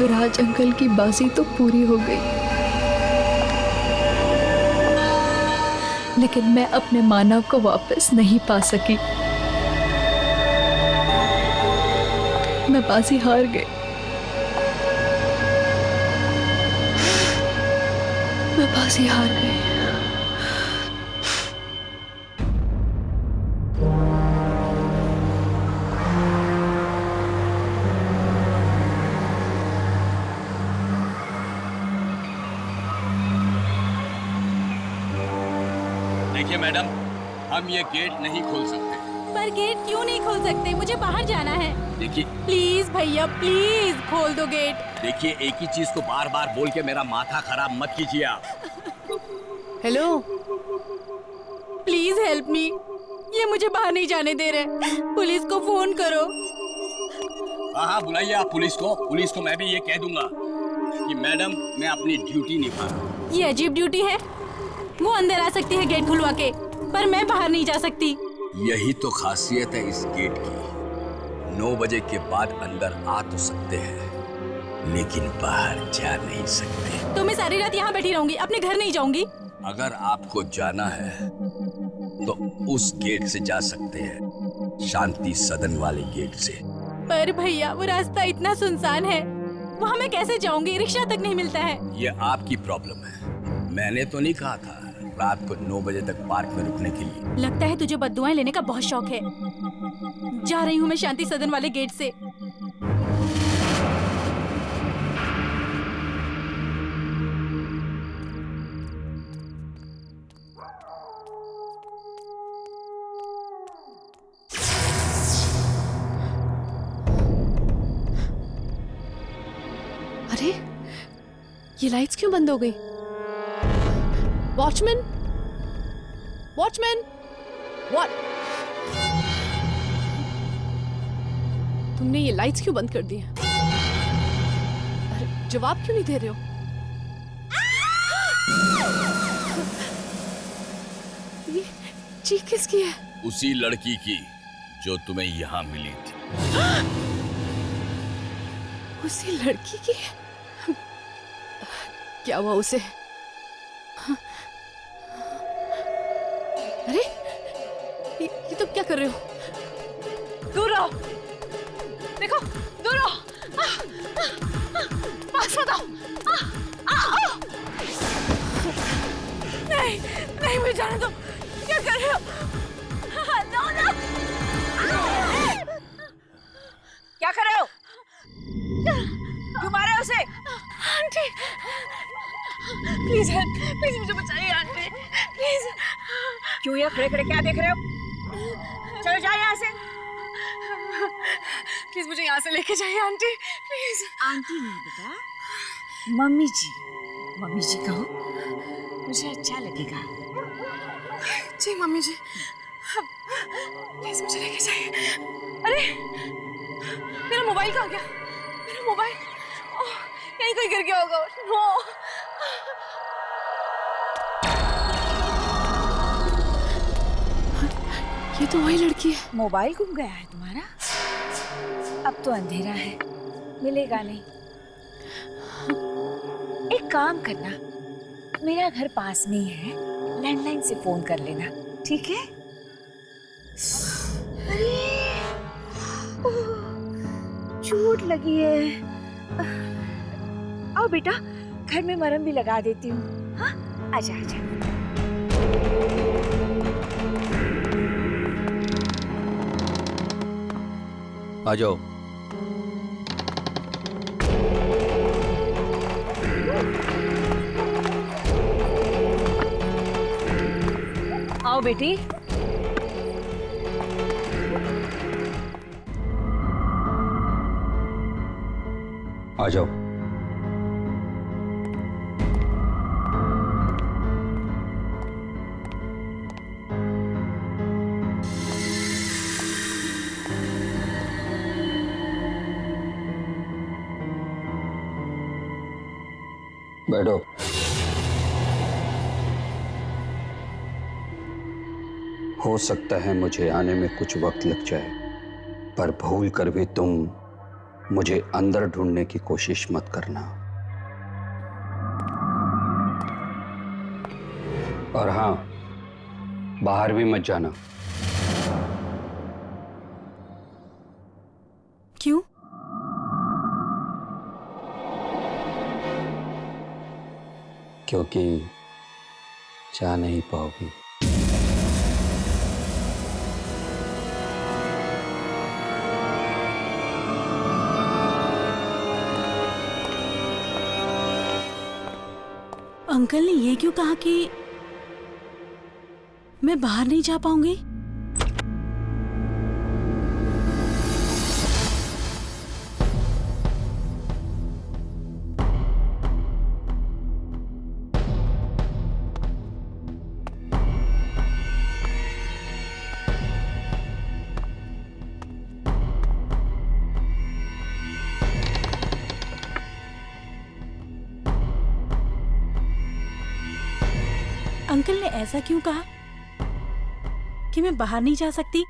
Viraj uncle की बाजी तो पूरी हो गई, लेकिन मैं अपने मानव को वापस नहीं पा सकी। मैं बाजी हार गई। मैं बाजी हार गई। देखिए मैडम, हम ये गेट नहीं खोल सकते। पर गेट क्यों नहीं खोल सकते? मुझे बाहर जाना है। देखिए प्लीज भैया, प्लीज खोल दो गेट। देखिए, एक ही चीज को बार बार बोल के मेरा माथा खराब मत कीजिए आप। Hello, please help me. ये मुझे बाहर नहीं जाने दे रहे। पुलिस को फोन करो। हाँ, बुलाइए आप पुलिस को। पुलिस को मैं भी ये कह दूंगा कि मैडम, मैं अपनी ड्यूटी निभा रहा हूँ। ये अजीब ड्यूटी है। वो अंदर आ सकती है गेट खुलवा के, पर मैं बाहर नहीं जा सकती। यही तो खासियत है इस गेट की। 9 बजे के बाद अंदर आ तो सकते हैं, लेकिन बाहर जा नहीं सकते। तो मैं सारी रात यहाँ बैठी रहूंगी, अपने घर नहीं जाऊंगी। अगर आपको जाना है तो उस गेट से जा सकते हैं, शांति सदन वाले गेट से। पर भैया, वो रास्ता इतना सुनसान है, वहाँ मैं कैसे जाऊंगी? रिक्शा तक नहीं मिलता है। ये आपकी प्रॉब्लम है, मैंने तो नहीं कहा था रात को 9 बजे तक पार्क में रुकने के लिए। लगता है तुझे बद्दुआएं लेने का बहुत शौक है। जा रही हूँ मैं शांति सदन वाले गेट से। अरे ये लाइट्स क्यों बंद हो गई? Watchman, watchman, what? तुमने ये लाइट्स क्यों बंद कर दी हैं? अरे जवाब क्यों नहीं दे रहे हो? ये चीख किसकी है? उसी लड़की की जो तुम्हें यहाँ मिली थी। उसी लड़की की? क्या हुआ उसे? अरे ये तुम क्या कर रहे हो? दूर रहो, देखो, दूर रहो, पास मत आओ। नहीं नहीं, मुझे जाने दो। क्या कर रहे हो? नो नो, क्या कर रहे हो? क्यों मारे उसे? आंटी प्लीज हेल्प, प्लीज मुझे बचाइए आंटी, प्लीज। क्यों यहाँ खड़े खड़े क्या देख रहे हो? चलो जाओ यहाँ से। प्लीज मुझे यहाँ से लेके जाइए आंटी, प्लीज। आंटी नहीं बेटा, मम्मी जी कहो, मुझे अच्छा लगेगा। जी मम्मी जी, प्लीज मुझे लेके जाइए। अरे मेरा मोबाइल कहाँ गया? मेरा मोबाइल कहीं कोई गिर गया होगा। नो, ये तो वही लड़की है। मोबाइल गुम गया है तुम्हारा? अब तो अंधेरा है, मिलेगा नहीं। एक काम करना, मेरा घर पास में ही है, लैंडलाइन से फोन कर लेना, ठीक है? अरे चोट लगी है। आओ बेटा, घर में मरहम भी लगा देती हूँ। हाँ, आजा आजा। आ जाओ। आओ बेटी। आ जाओ। बैठो। हो सकता है मुझे आने में कुछ वक्त लग जाए, पर भूल कर भी तुम मुझे अंदर ढूंढने की कोशिश मत करना। और हाँ, बाहर भी मत जाना। क्यों? क्योंकि जा नहीं पाओगी। अंकल ने ये क्यों कहा कि मैं बाहर नहीं जा पाऊंगी? अंकल ने ऐसा क्यों कहा कि मैं बाहर नहीं जा सकती?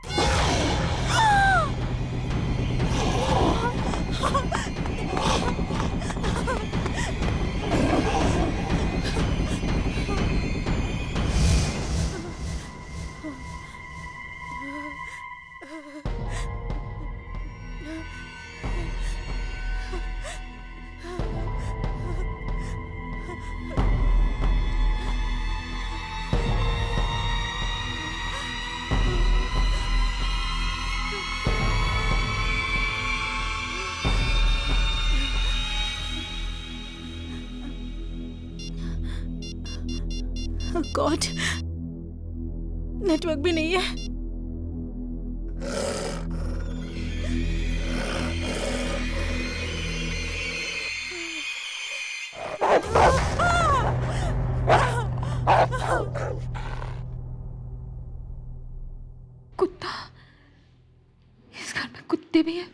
गॉड, नेटवर्क भी नहीं है। कुत्ता, इस घर में कुत्ते भी हैं।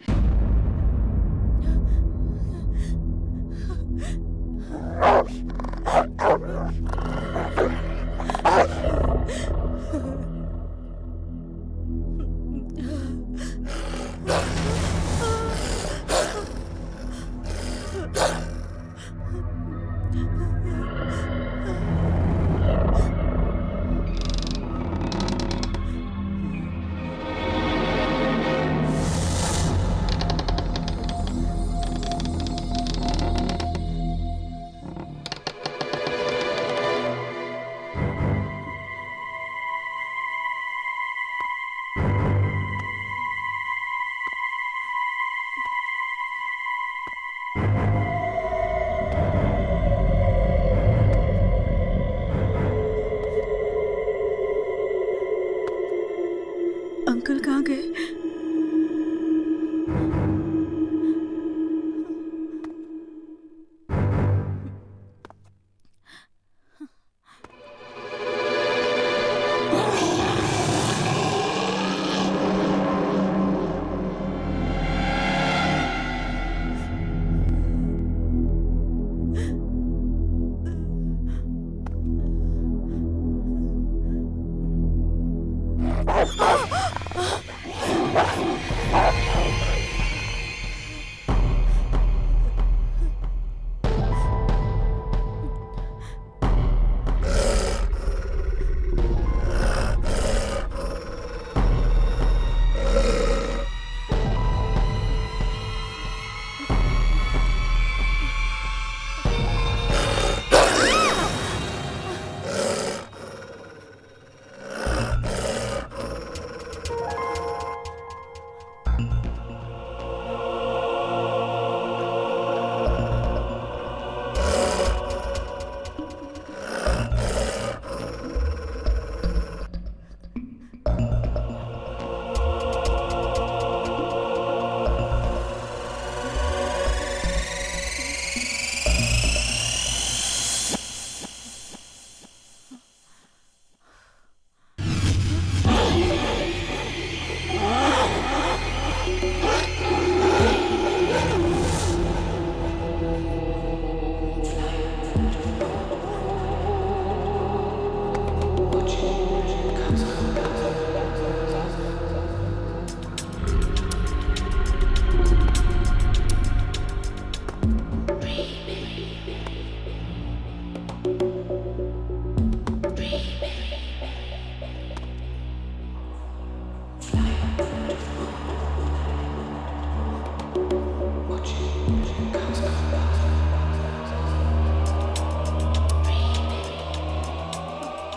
अंकल कहाँ गए?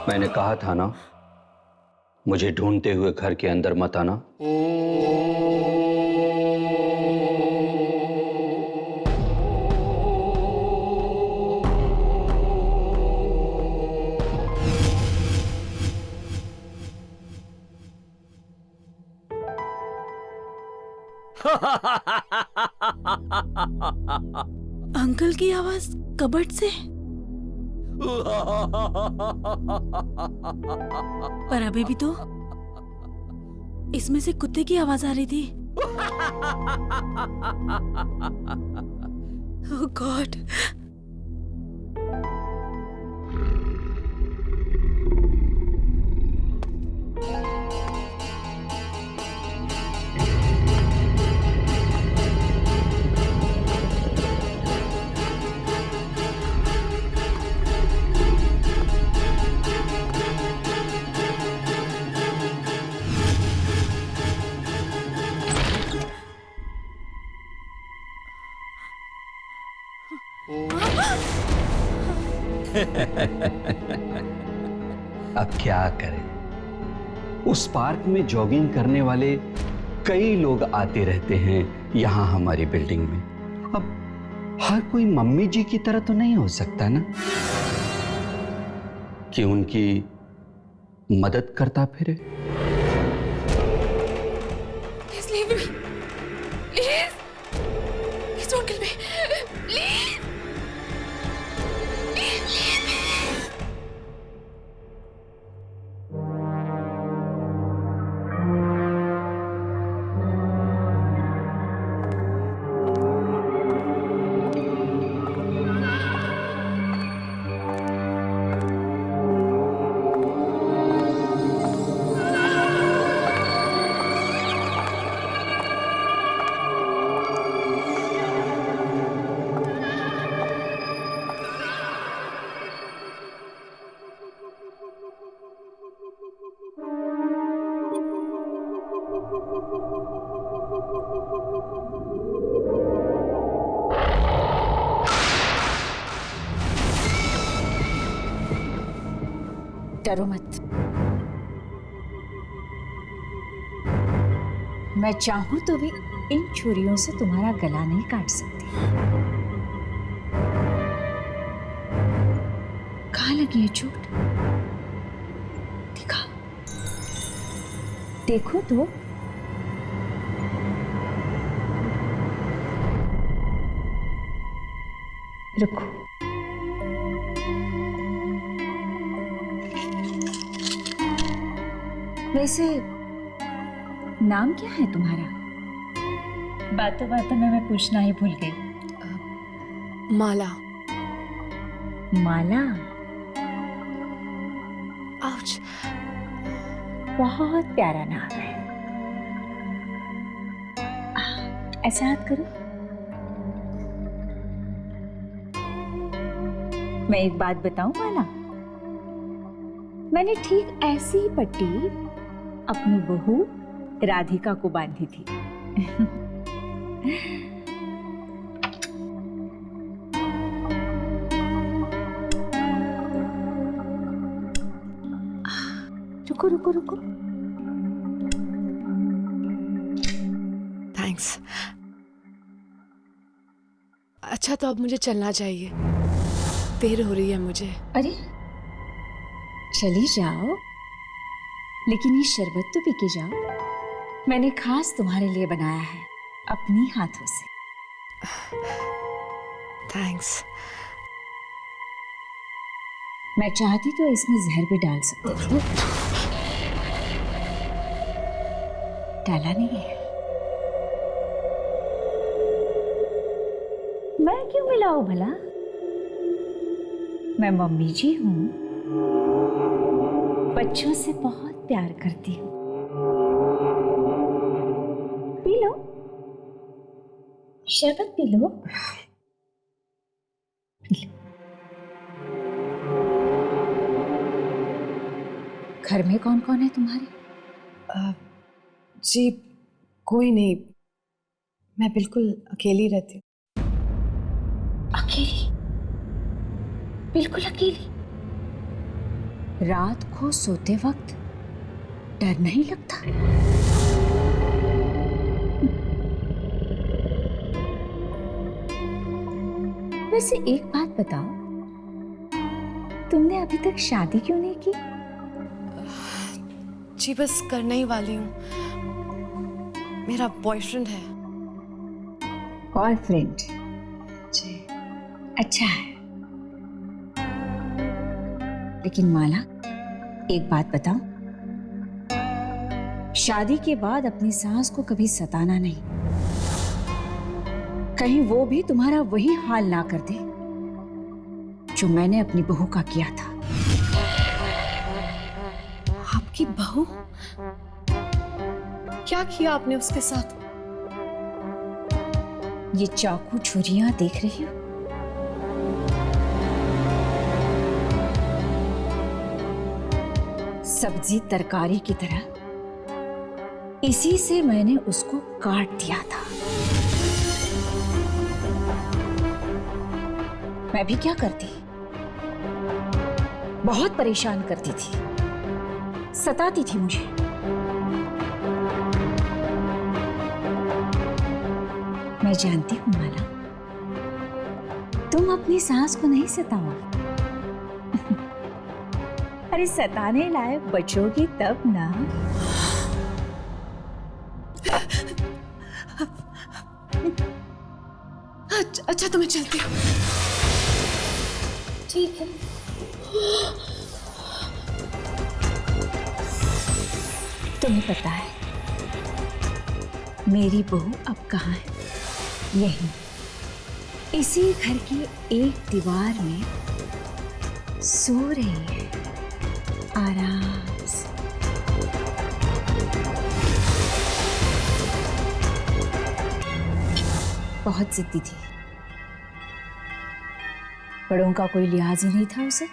मैंने कहा था ना, मुझे ढूंढते हुए घर के अंदर मत आना। अंकल की आवाज कबर्ड से। पर अभी भी तो इसमें से कुत्ते की आवाज आ रही थी। ओह गॉड। अब क्या करें, उस पार्क में जॉगिंग करने वाले कई लोग आते रहते हैं यहाँ हमारी बिल्डिंग में। अब हर कोई मम्मी जी की तरह तो नहीं हो सकता ना। कि उनकी मदद करता फिरे। Please leave me. Please. Please don't kill me. Please. Please leave me. डरो मत। मैं चाहूं तो भी इन छुरियों से तुम्हारा गला नहीं काट सकती। कहाँ लगी है चोट? दिखा, देखो तो। रुको। वैसे नाम क्या है तुम्हारा? बातों बातों में मैं पूछना ही भूल गई। माला। माला? आउच। बहुत प्यारा नाम है। ऐसा हाथ करो। मैं एक बात बताऊं माला, मैंने ठीक ऐसी ही पट्टी अपनी बहू राधिका को बांधी थी। रुको रुको रुको। थैंक्स। अच्छा तो अब मुझे चलना चाहिए, देर हो रही है मुझे। अरे चली जाओ, लेकिन ये शरबत तो पी के जाओ। मैंने खास तुम्हारे लिए बनाया है अपनी हाथों से। थैंक्स। मैं चाहती तो इसमें जहर भी डाल सकती थी, डाला नहीं है। मैं क्यों मिलाऊं भला? मैं मम्मी जी हूं, बच्चों से बहुत प्यार करती हूँ। पी लो, शरबत पी लो। P low. घर में कौन कौन है तुम्हारे? जी कोई नहीं, मैं बिल्कुल अकेली रहती हूँ। अकेली? बिल्कुल अकेली? रात को सोते वक्त डर नहीं लगता? वैसे एक बात बताओ, तुमने अभी तक शादी क्यों नहीं की? जी बस करने ही वाली हूँ। मेरा बॉयफ्रेंड है। बॉयफ्रेंड? जी। अच्छा है। लेकिन माला, एक बात बताऊं, शादी के बाद अपनी सास को कभी सताना नहीं, कहीं वो भी तुम्हारा वही हाल ना कर दे जो मैंने अपनी बहू का किया था। आपकी बहू? क्या किया आपने उसके साथ? ये चाकू छुरियां देख रही हो? सब्जी तरकारी की तरह इसी से मैंने उसको काट दिया था। मैं भी क्या करती, बहुत परेशान करती थी, सताती थी मुझे। मैं जानती हूं माला, तुम अपनी सास को नहीं सताओगी, अरे सताने लायक बचोगी तब ना। अच्छा तो मैं चलती हूँ। ठीक है। तुम्हें पता है मेरी बहू अब कहाँ है? यहीं इसी घर की एक दीवार में सो रही है आराम से। बहुत जिद्दी थी, बड़ों का कोई लिहाज ही नहीं था उसे।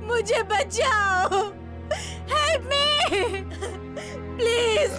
मुझे बचाओ, हेल्प मी प्लीज।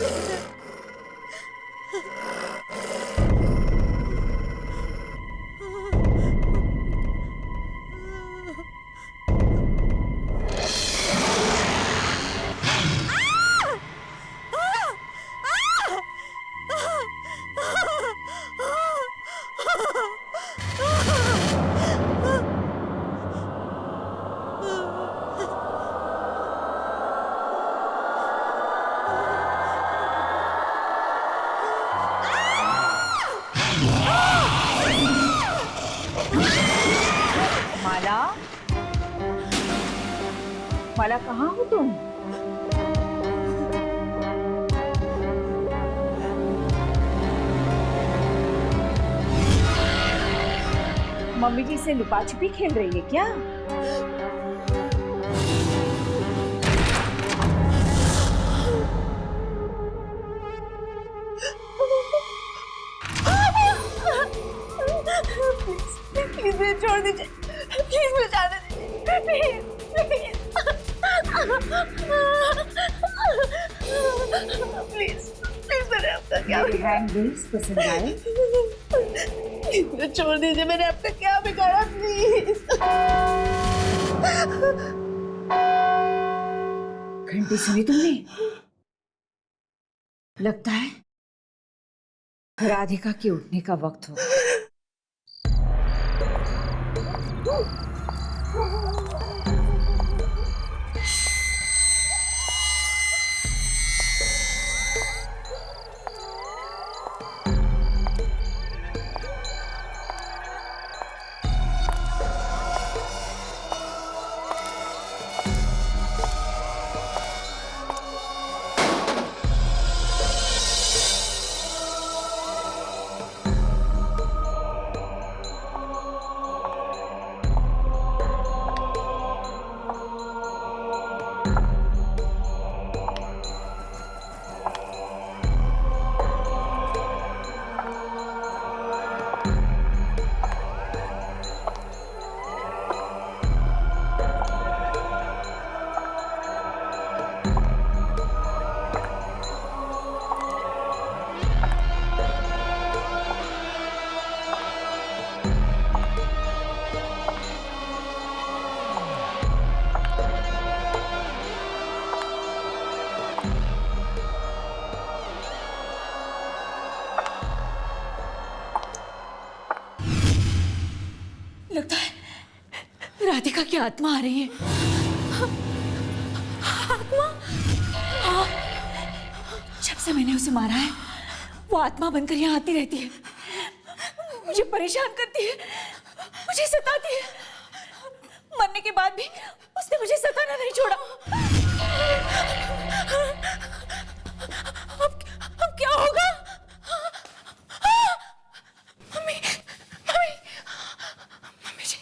माला, माला कहाँ हो तुम? मम्मी जी से लुका छुपी खेल रही है क्या? प्लीज मुझे छोड़ दीजिए, प्लीज मुझे जाने दीजिए, प्लीज प्लीज प्लीज मैंने आपका क्या पसंद आए? प्लीज मुझे छोड़ दीजिए, मैंने आपका क्या बिगाड़ा, प्लीज। घंटी सुनी तुमने? लगता है राधिका के उठने का वक्त हो। राधिका की आत्मा आ रही है। आत्मा? हाँ। जब से मैंने उसे मारा है वो आत्मा बनकर यहाँ आती रहती है, मुझे परेशान करती है, मुझे सताती है। मरने के बाद भी उसने मुझे सताना नहीं छोड़ा। अब क्या होगा? मम्मी, मम्मी, मम्मी जी,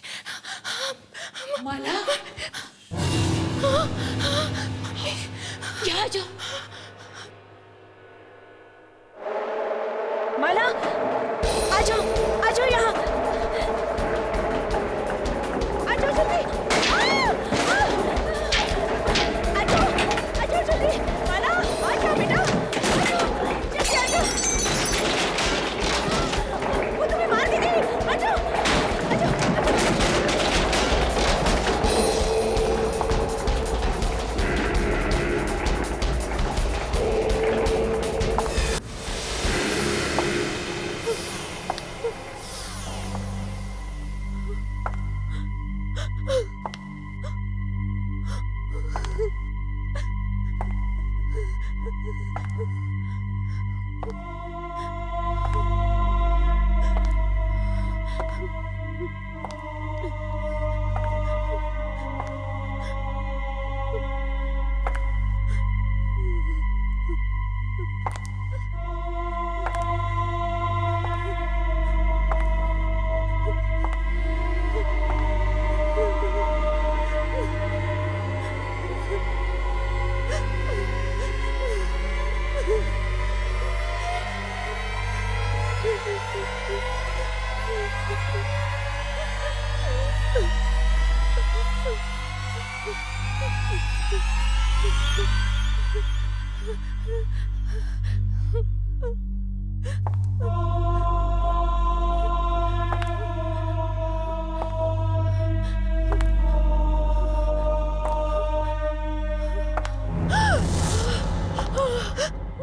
माला, यहाँ आ जाओ। माला, आ जाओ यहाँ, आ जाओ जल्दी, आ जाओ जल्दी। माला, आ जाओ बेटा, आ जाओ, जल्दी आ जाओ। वो तुम्हें मार देगी, आ जाओ, आ जाओ।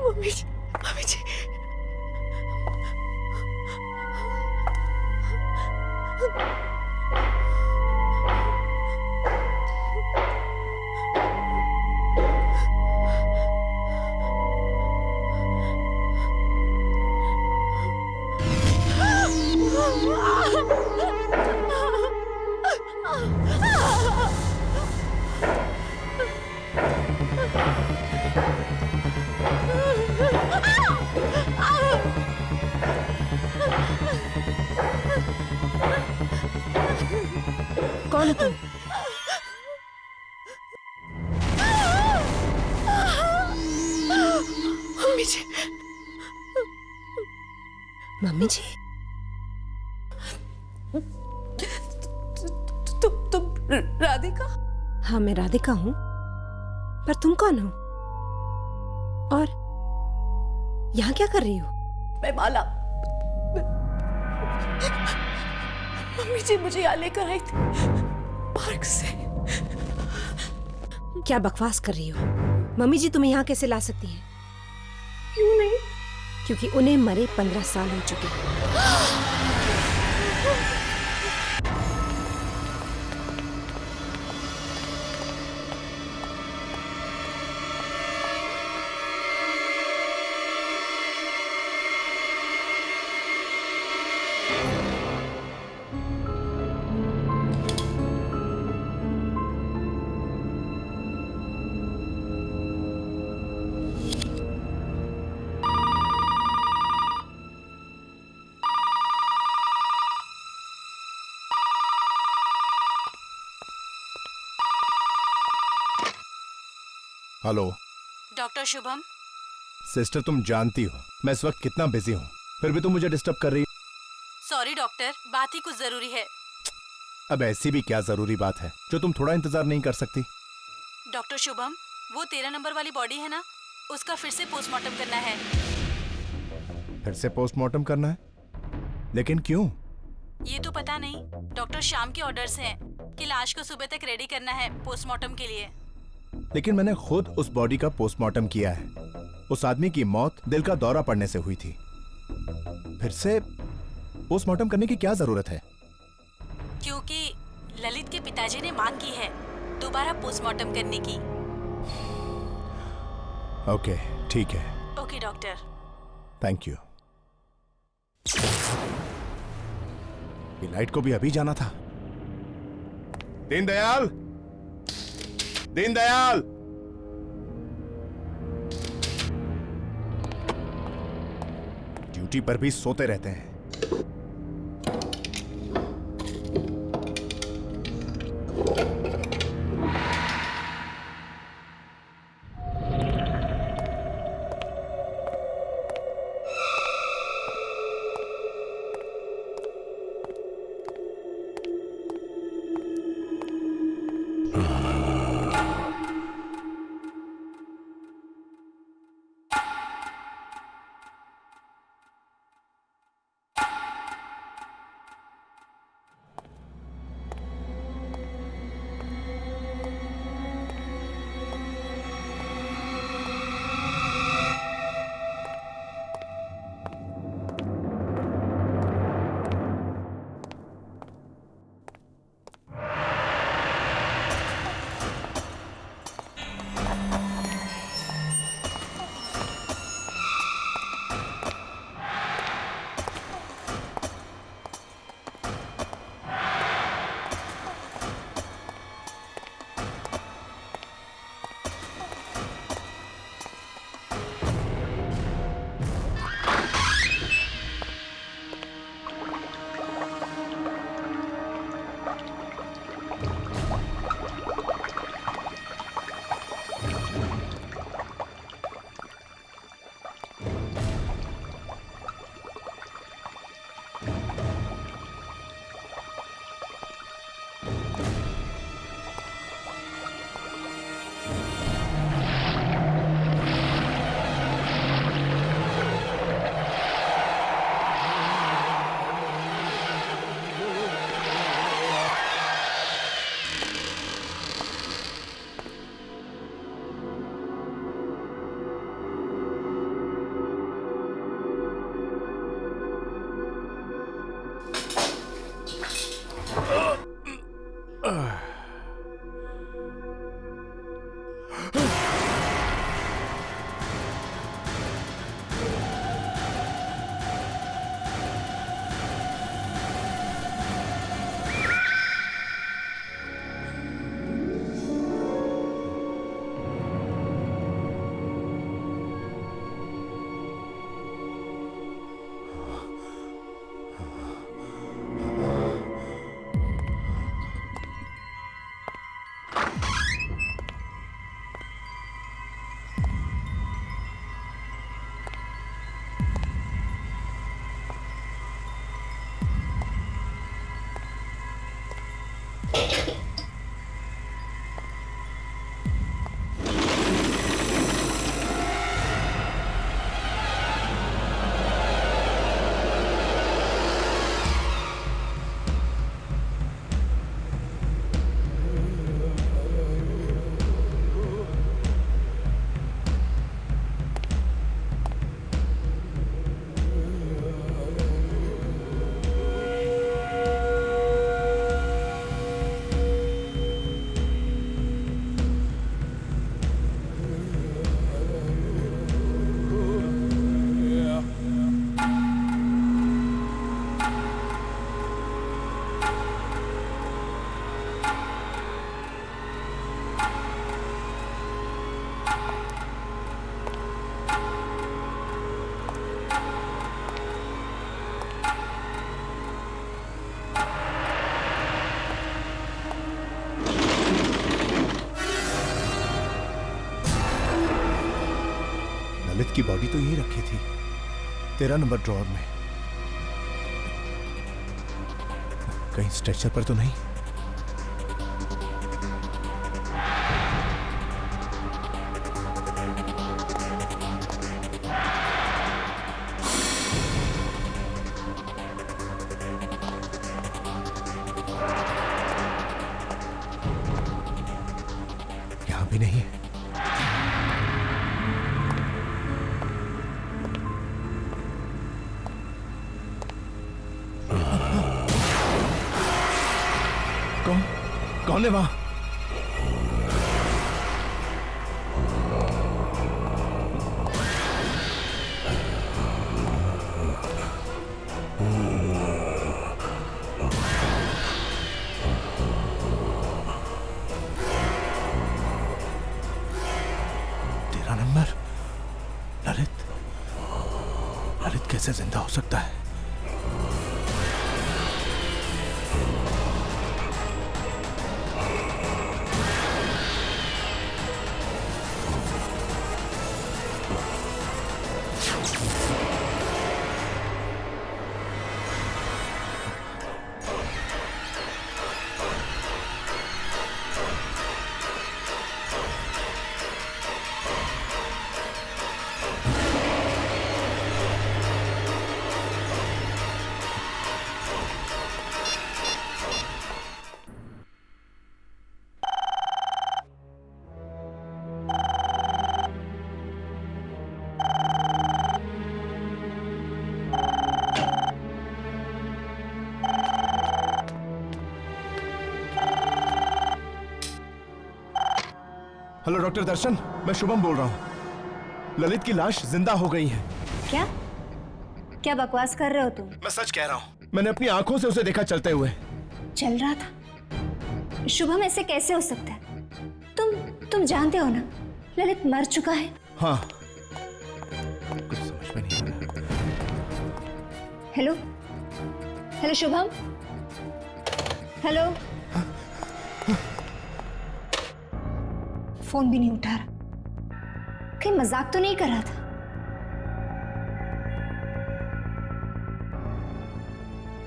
मम्मी जी, मम्मी जी। कौन है तुम? मम्मी जी, मम्मी जी, तुम राधिका? हाँ, मैं राधिका हूँ, पर तुम कौन हो और यहाँ क्या कर रही हो? मैं माला। मम्मी जी मुझे यहाँ लेकर आई थी पार्क से। क्या बकवास कर रही हो? मम्मी जी तुम्हें यहाँ कैसे ला सकती हैं? क्यों नहीं? क्योंकि उन्हें मरे 15 साल हो चुके हैं। Hello doctor Shubham. सिस्टर, तुम जानती हो मैं इस वक्त कितना बिजी हूँ, फिर भी तुम मुझे डिस्टर्ब कर रही हो। सॉरी डॉक्टर, बात ही कुछ जरूरी है। अब ऐसी भी क्या जरूरी बात है जो तुम थोड़ा इंतजार नहीं कर सकती? डॉक्टर शुभम, वो 13 नंबर वाली बॉडी है ना, उसका फिर से पोस्टमार्टम करना है। फिर से पोस्टमार्टम करना है? लेकिन क्यों? ये तो पता नहीं, डॉक्टर शाम के ऑर्डर्स हैं कि लाश को सुबह तक रेडी करना है पोस्टमार्टम के लिए। लेकिन मैंने खुद उस बॉडी का पोस्टमार्टम किया है। उस आदमी की मौत दिल का दौरा पड़ने से हुई थी। फिर से पोस्टमार्टम करने की क्या जरूरत है? क्योंकि ललित के पिताजी ने मांग की है दोबारा पोस्टमार्टम करने की। ओके, ठीक है। Okay doctor. Thank you. Light को भी अभी जाना था। दीनदयाल, दीनदयाल, ड्यूटी पर भी सोते रहते हैं। ललित की बॉडी तो यहीं रखी थी, 13 नंबर ड्रॉअर में। कहीं स्ट्रेचर पर तो नहीं? यहां भी नहीं है। कौन है वहां? तेरा नंबर? ललित? ललित कैसे जिंदा हो सकता है? हेलो डॉक्टर दर्शन, मैं शुभम बोल रहा हूँ। ललित की लाश जिंदा हो गई है। क्या क्या बकवास कर रहे हो तुम? मैं सच कह रहा हूँ, मैंने अपनी आंखों से उसे देखा चलते हुए। चल रहा था? शुभम ऐसे कैसे हो सकता है? तुम जानते हो ना ललित मर चुका है। हाँ, कुछ समझ में नहीं आ रहा। Hello hello Shubham, hello. Phone भी नहीं उठा रहा, कहीं मजाक तो नहीं कर रहा था?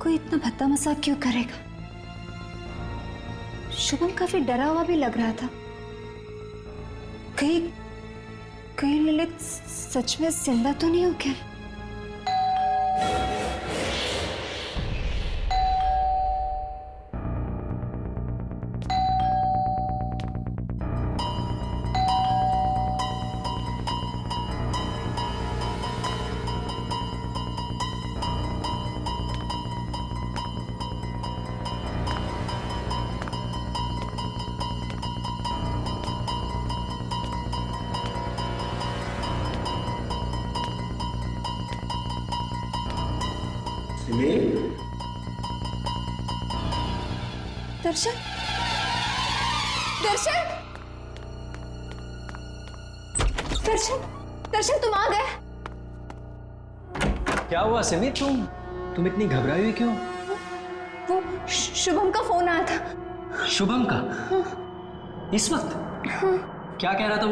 कोई इतना भद्दा मजाक क्यों करेगा? शुभम काफी डरा हुआ भी लग रहा था। कहीं ललित सच में जिंदा तो नहीं हो गया? दर्शन, दर्शन, दर्शन, दर्शन तुम आ गए। क्या हुआ सिमी? तुम इतनी घबराई हुई क्यों? वो शुभम का फोन आया था। शुभम का? हाँ। इस वक्त? हाँ। क्या कह रहा था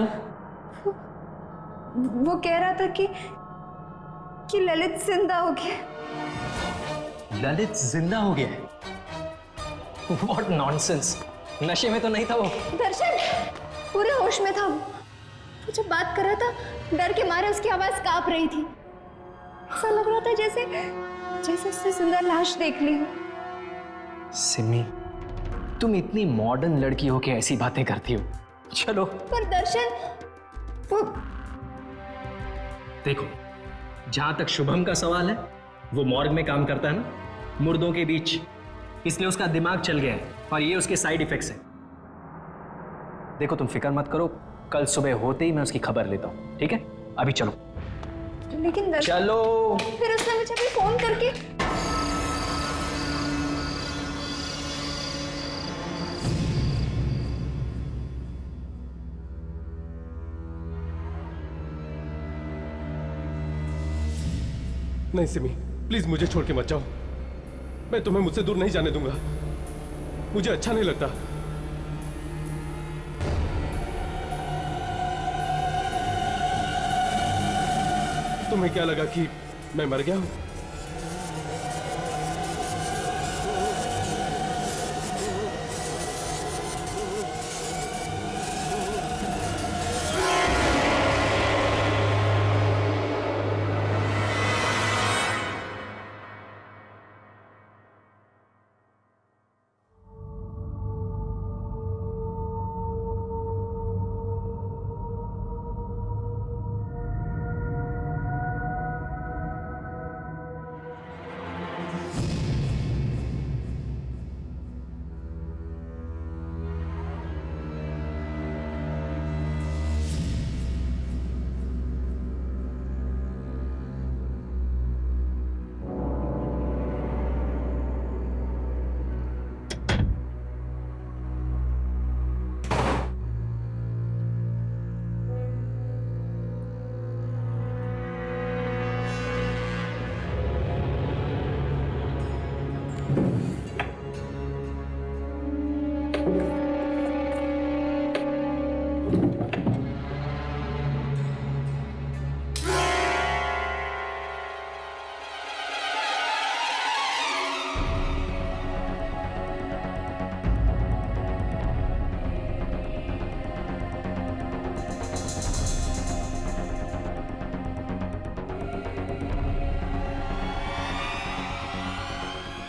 वो कह रहा था कि ललित जिंदा हो गया। ललित जिंदा हो गया है? What nonsense! नशे में तो नहीं था वो? दर्शन पूरे होश में था वो जब बात कर रहा था, डर के मारे उसकी आवाज कांप रही थी। ऐसा लग रहा था जैसे उसने जिंदा लाश देख ली हो। सिमी, तुम इतनी मॉडर्न लड़की हो के ऐसी बातें करती हो। चलो। पर दर्शन वो देखो, जहां तक शुभम का सवाल है, वो मॉर्ग में काम करता है ना, मुर्दों के बीच, इसलिए उसका दिमाग चल गया है और ये उसके साइड इफेक्ट्स हैं। देखो तुम फिक्र मत करो, कल सुबह होते ही मैं उसकी खबर लेता हूं, ठीक है? अभी चलो। लेकिन दर्शन, चलो। फिर उसने मुझे भी फोन करके नहीं सिमी, प्लीज मुझे छोड़ के मत जाओ। मैं तुम्हें मुझसे दूर नहीं जाने दूंगा। मुझे अच्छा नहीं लगता। तुम्हें क्या लगा कि मैं मर गया हूं?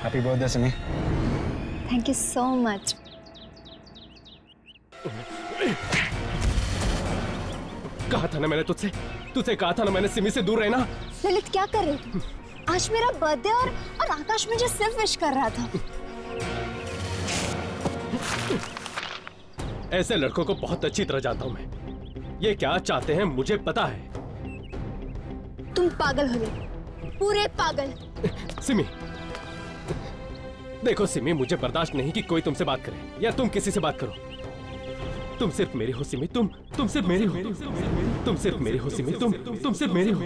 Happy birthday Simi. Thank you so much. कहा था ना मैंने तुझसे कहा था ना मैंने सिमी से दूर रहना। ललित क्या कर रही थी? आज मेरा बर्थडे और आकाश मुझे सिर्फ विश कर रहा था। ऐसे लड़कों को बहुत अच्छी तरह जानता हूं मैं। ये क्या चाहते हैं मुझे पता है। तुम पागल हो गए, पूरे पागल। सिमी देखो सिमी, मुझे बर्दाश्त नहीं कि कोई तुमसे बात करे या तुम किसी से बात करो। तुम सिर्फ मेरी हो सिमी, तुम सिर्फ मेरी हो, तुम सिर्फ मेरी हो सिमी, तुम सिर्फ मेरी हो।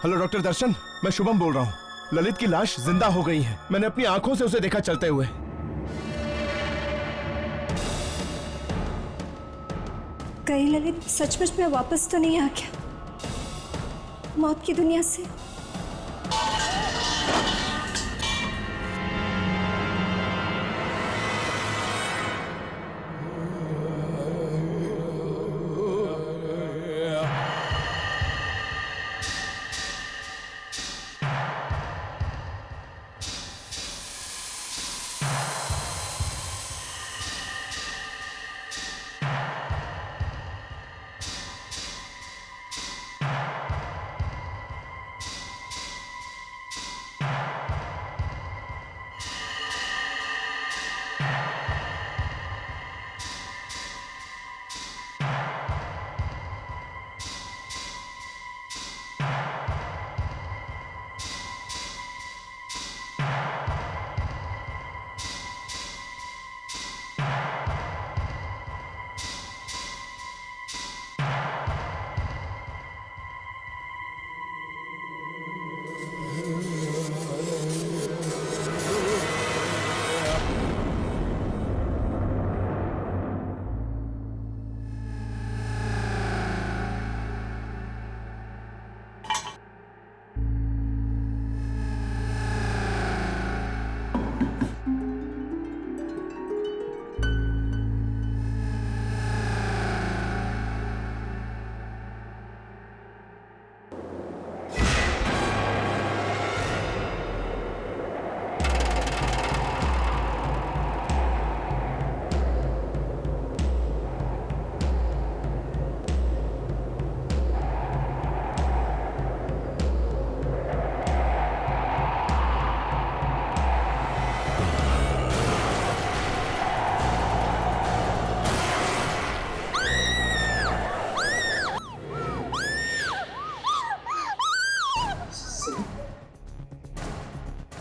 हेलो डॉक्टर दर्शन, मैं शुभम बोल रहा हूँ। ललित की लाश जिंदा हो गई है। मैंने अपनी आंखों से उसे देखा चलते हुए। कहीं ललित सचमुच में वापस तो नहीं आ गया मौत की दुनिया से?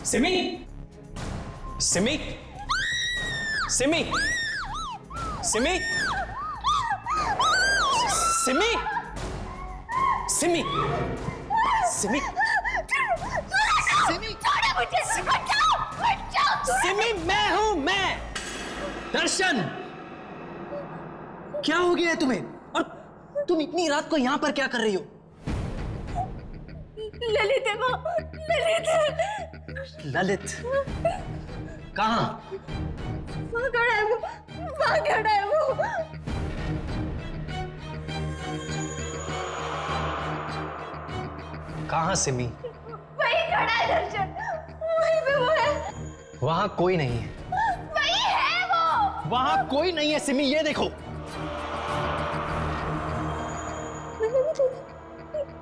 सिमी, सिमी, सिमी, सिमी, सिमी, सिमी, सिमी, सिमी, मैं हूं मैं। दर्शन, क्या हो गया है तुम्हें? और तुम इतनी रात को यहां पर क्या कर रही हो? ललित है वो, ललित है। ललित कहाँ? वहाँ खड़ा है वो, वहाँ खड़ा है वो। कहाँ सिमी? वहीं खड़ा है दर्शन, वहीं पे वो है। वहाँ कोई नहीं है। वहीं है वो। वहाँ कोई नहीं है सिमी, ये देखो।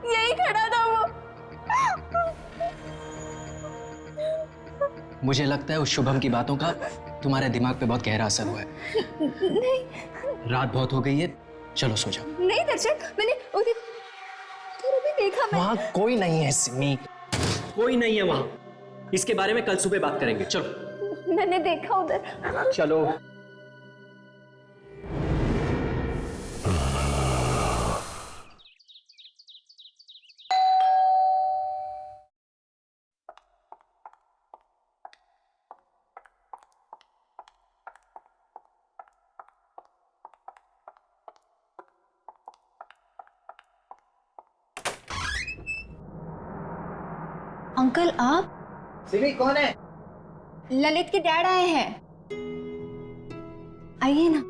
यही खड़ा था वो। मुझे लगता है उस शुभम की बातों का तुम्हारे दिमाग पे बहुत गहरा असर हुआ है। नहीं, रात बहुत हो गई है, चलो सो जाओ। नहीं दर्शन, मैंने उधर भी देखा। वहाँ कोई नहीं है सिमी, कोई नहीं है वहाँ। इसके बारे में कल सुबह बात करेंगे, चलो। मैंने देखा उधर। चलो। अंकल आप? सिमी कौन है? ललित के डैड आए हैं, आइए ना।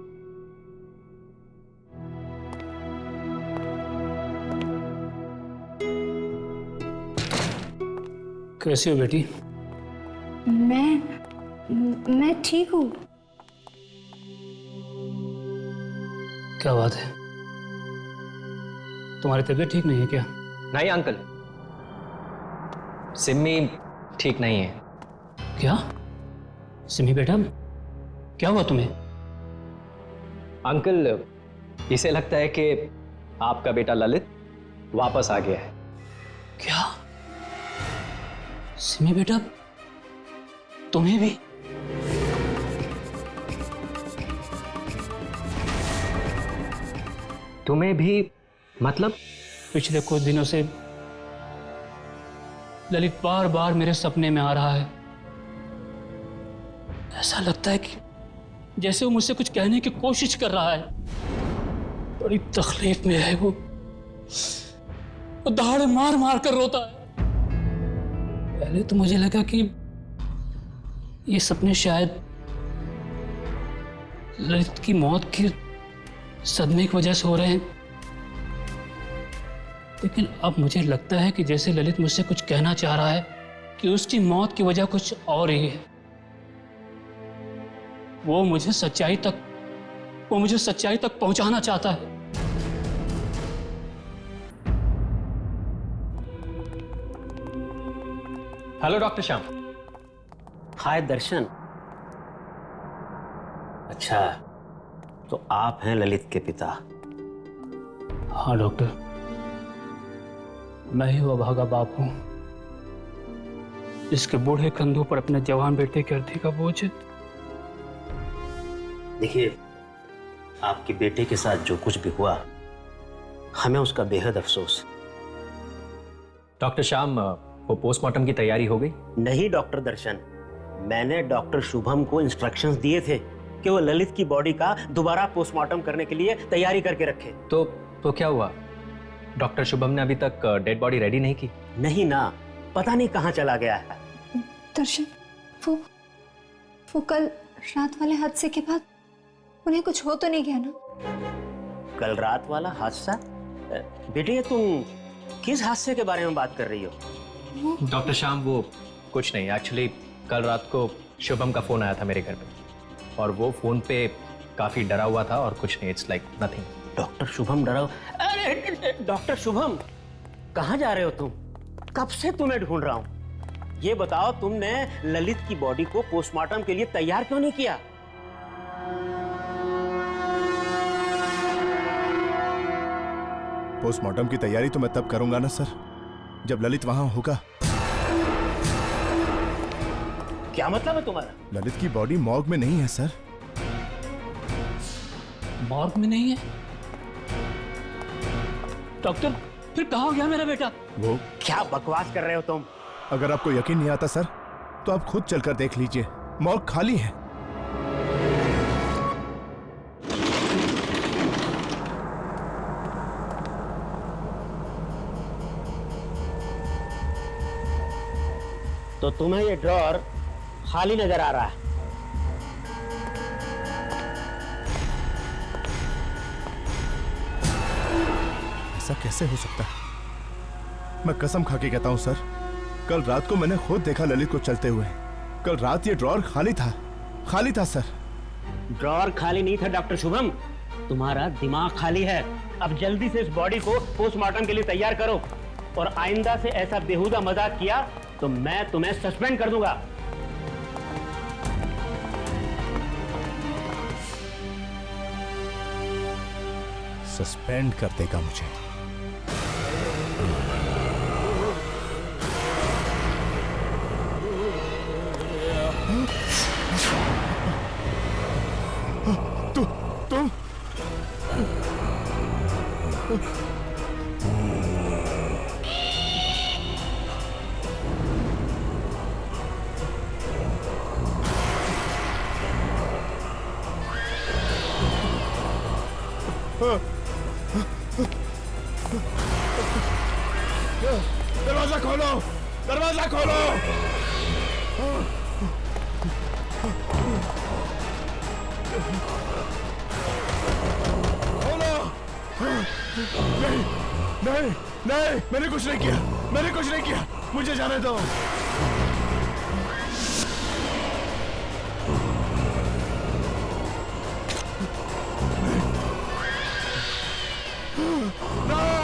कैसी हो बेटी? मैं ठीक हूँ। क्या बात है, तुम्हारी तबीयत ठीक नहीं है क्या? नहीं अंकल, सिम्मी ठीक नहीं है। क्या? सिमी बेटा, क्या हुआ तुम्हें? अंकल, इसे लगता है कि आपका बेटा ललित वापस आ गया है। क्या? सिमी बेटा, तुम्हें भी? तुम्हें भी मतलब? पिछले कुछ दिनों से ललित बार बार मेरे सपने में आ रहा है। ऐसा लगता है कि जैसे वो मुझसे कुछ कहने की कोशिश कर रहा है। बड़ी तकलीफ में है वो दहाड़े मार मार कर रोता है। पहले तो मुझे लगा कि ये सपने शायद ललित की मौत की सदमे की वजह से हो रहे हैं, लेकिन अब मुझे लगता है कि जैसे ललित मुझसे कुछ कहना चाह रहा है कि उसकी मौत की वजह कुछ और ही है। वो मुझे सच्चाई तक पहुंचाना चाहता है। Hello doctor Shyam. Hi Darshan. अच्छा, तो आप हैं ललित के पिता? हाँ डॉक्टर, मैं ही वो भागा बाप हूं जिसके बूढ़े कंधों पर अपने जवान बेटे के अर्थी का बोझ है। देखिए, आपके बेटे के साथ जो कुछ भी हुआ, हमें उसका बेहद अफसोस। डॉक्टर श्याम, वो पोस्टमार्टम की तैयारी हो गई? नहीं डॉक्टर दर्शन, मैंने डॉक्टर शुभम को इंस्ट्रक्शंस दिए थे कि वो ललित की बॉडी का दोबारा पोस्टमार्टम करने के लिए तैयारी करके रखे। तो क्या हुआ? डॉक्टर शुभम ने अभी तक डेड बॉडी रेडी नहीं की? नहीं ना, पता नहीं कहाँ चला गया है। दर्शन, वो कल रात वाले हादसे के बाद उन्हें कुछ हो तो नहीं गया ना? कल रात वाला हादसा? बेटे, तुम किस हादसे के बारे में बात कर रही हो? डॉक्टर श्याम, वो कुछ नहीं। एक्चुअली कल रात को शुभम का फोन आया था मेरे घर पे, और वो फोन पे काफी डरा हुआ था और कुछ नहीं। It's like nothing. Doctor Shubham डरा? अरे डॉक्टर शुभम, कहाँ जा रहे हो तुम? कब से तुम्हें ढूंढ रहा हूँ। ये बताओ, तुमने ललित की बॉडी को पोस्टमार्टम के लिए तैयार क्यों नहीं किया? पोस्टमार्टम की तैयारी तो मैं तब करूंगा ना सर, जब ललित वहां होगा। क्या मतलब है तुम्हारा? ललित की बॉडी मॉर्ग में नहीं है सर। मॉर्ग में नहीं है? डॉक्टर, फिर कहाँ गया मेरा बेटा? वो क्या बकवास कर रहे हो तुम? अगर आपको यकीन नहीं आता सर, तो आप खुद चलकर देख लीजिए, मॉर्ग खाली है। तो तुम्हें ये ड्रॉर खाली नजर आ रहा है? ऐसा कैसे हो सकता है? मैं कसम खा के कहता हूं सर, कल रात को मैंने खुद देखा ललित को चलते हुए। कल रात ये ड्रॉर खाली था सर। ड्रॉर खाली नहीं था डॉक्टर शुभम, तुम्हारा दिमाग खाली है। अब जल्दी से इस बॉडी को पोस्टमार्टम के लिए तैयार करो, और आइंदा से ऐसा बेहुदा मजाक किया तो मैं तुम्हें सस्पेंड कर दूंगा। सस्पेंड कर देगा मुझे? तुम दरवाजा खोलो, दरवाजा खोलो। नहीं, मैंने कुछ नहीं किया, मुझे जाने दो। No!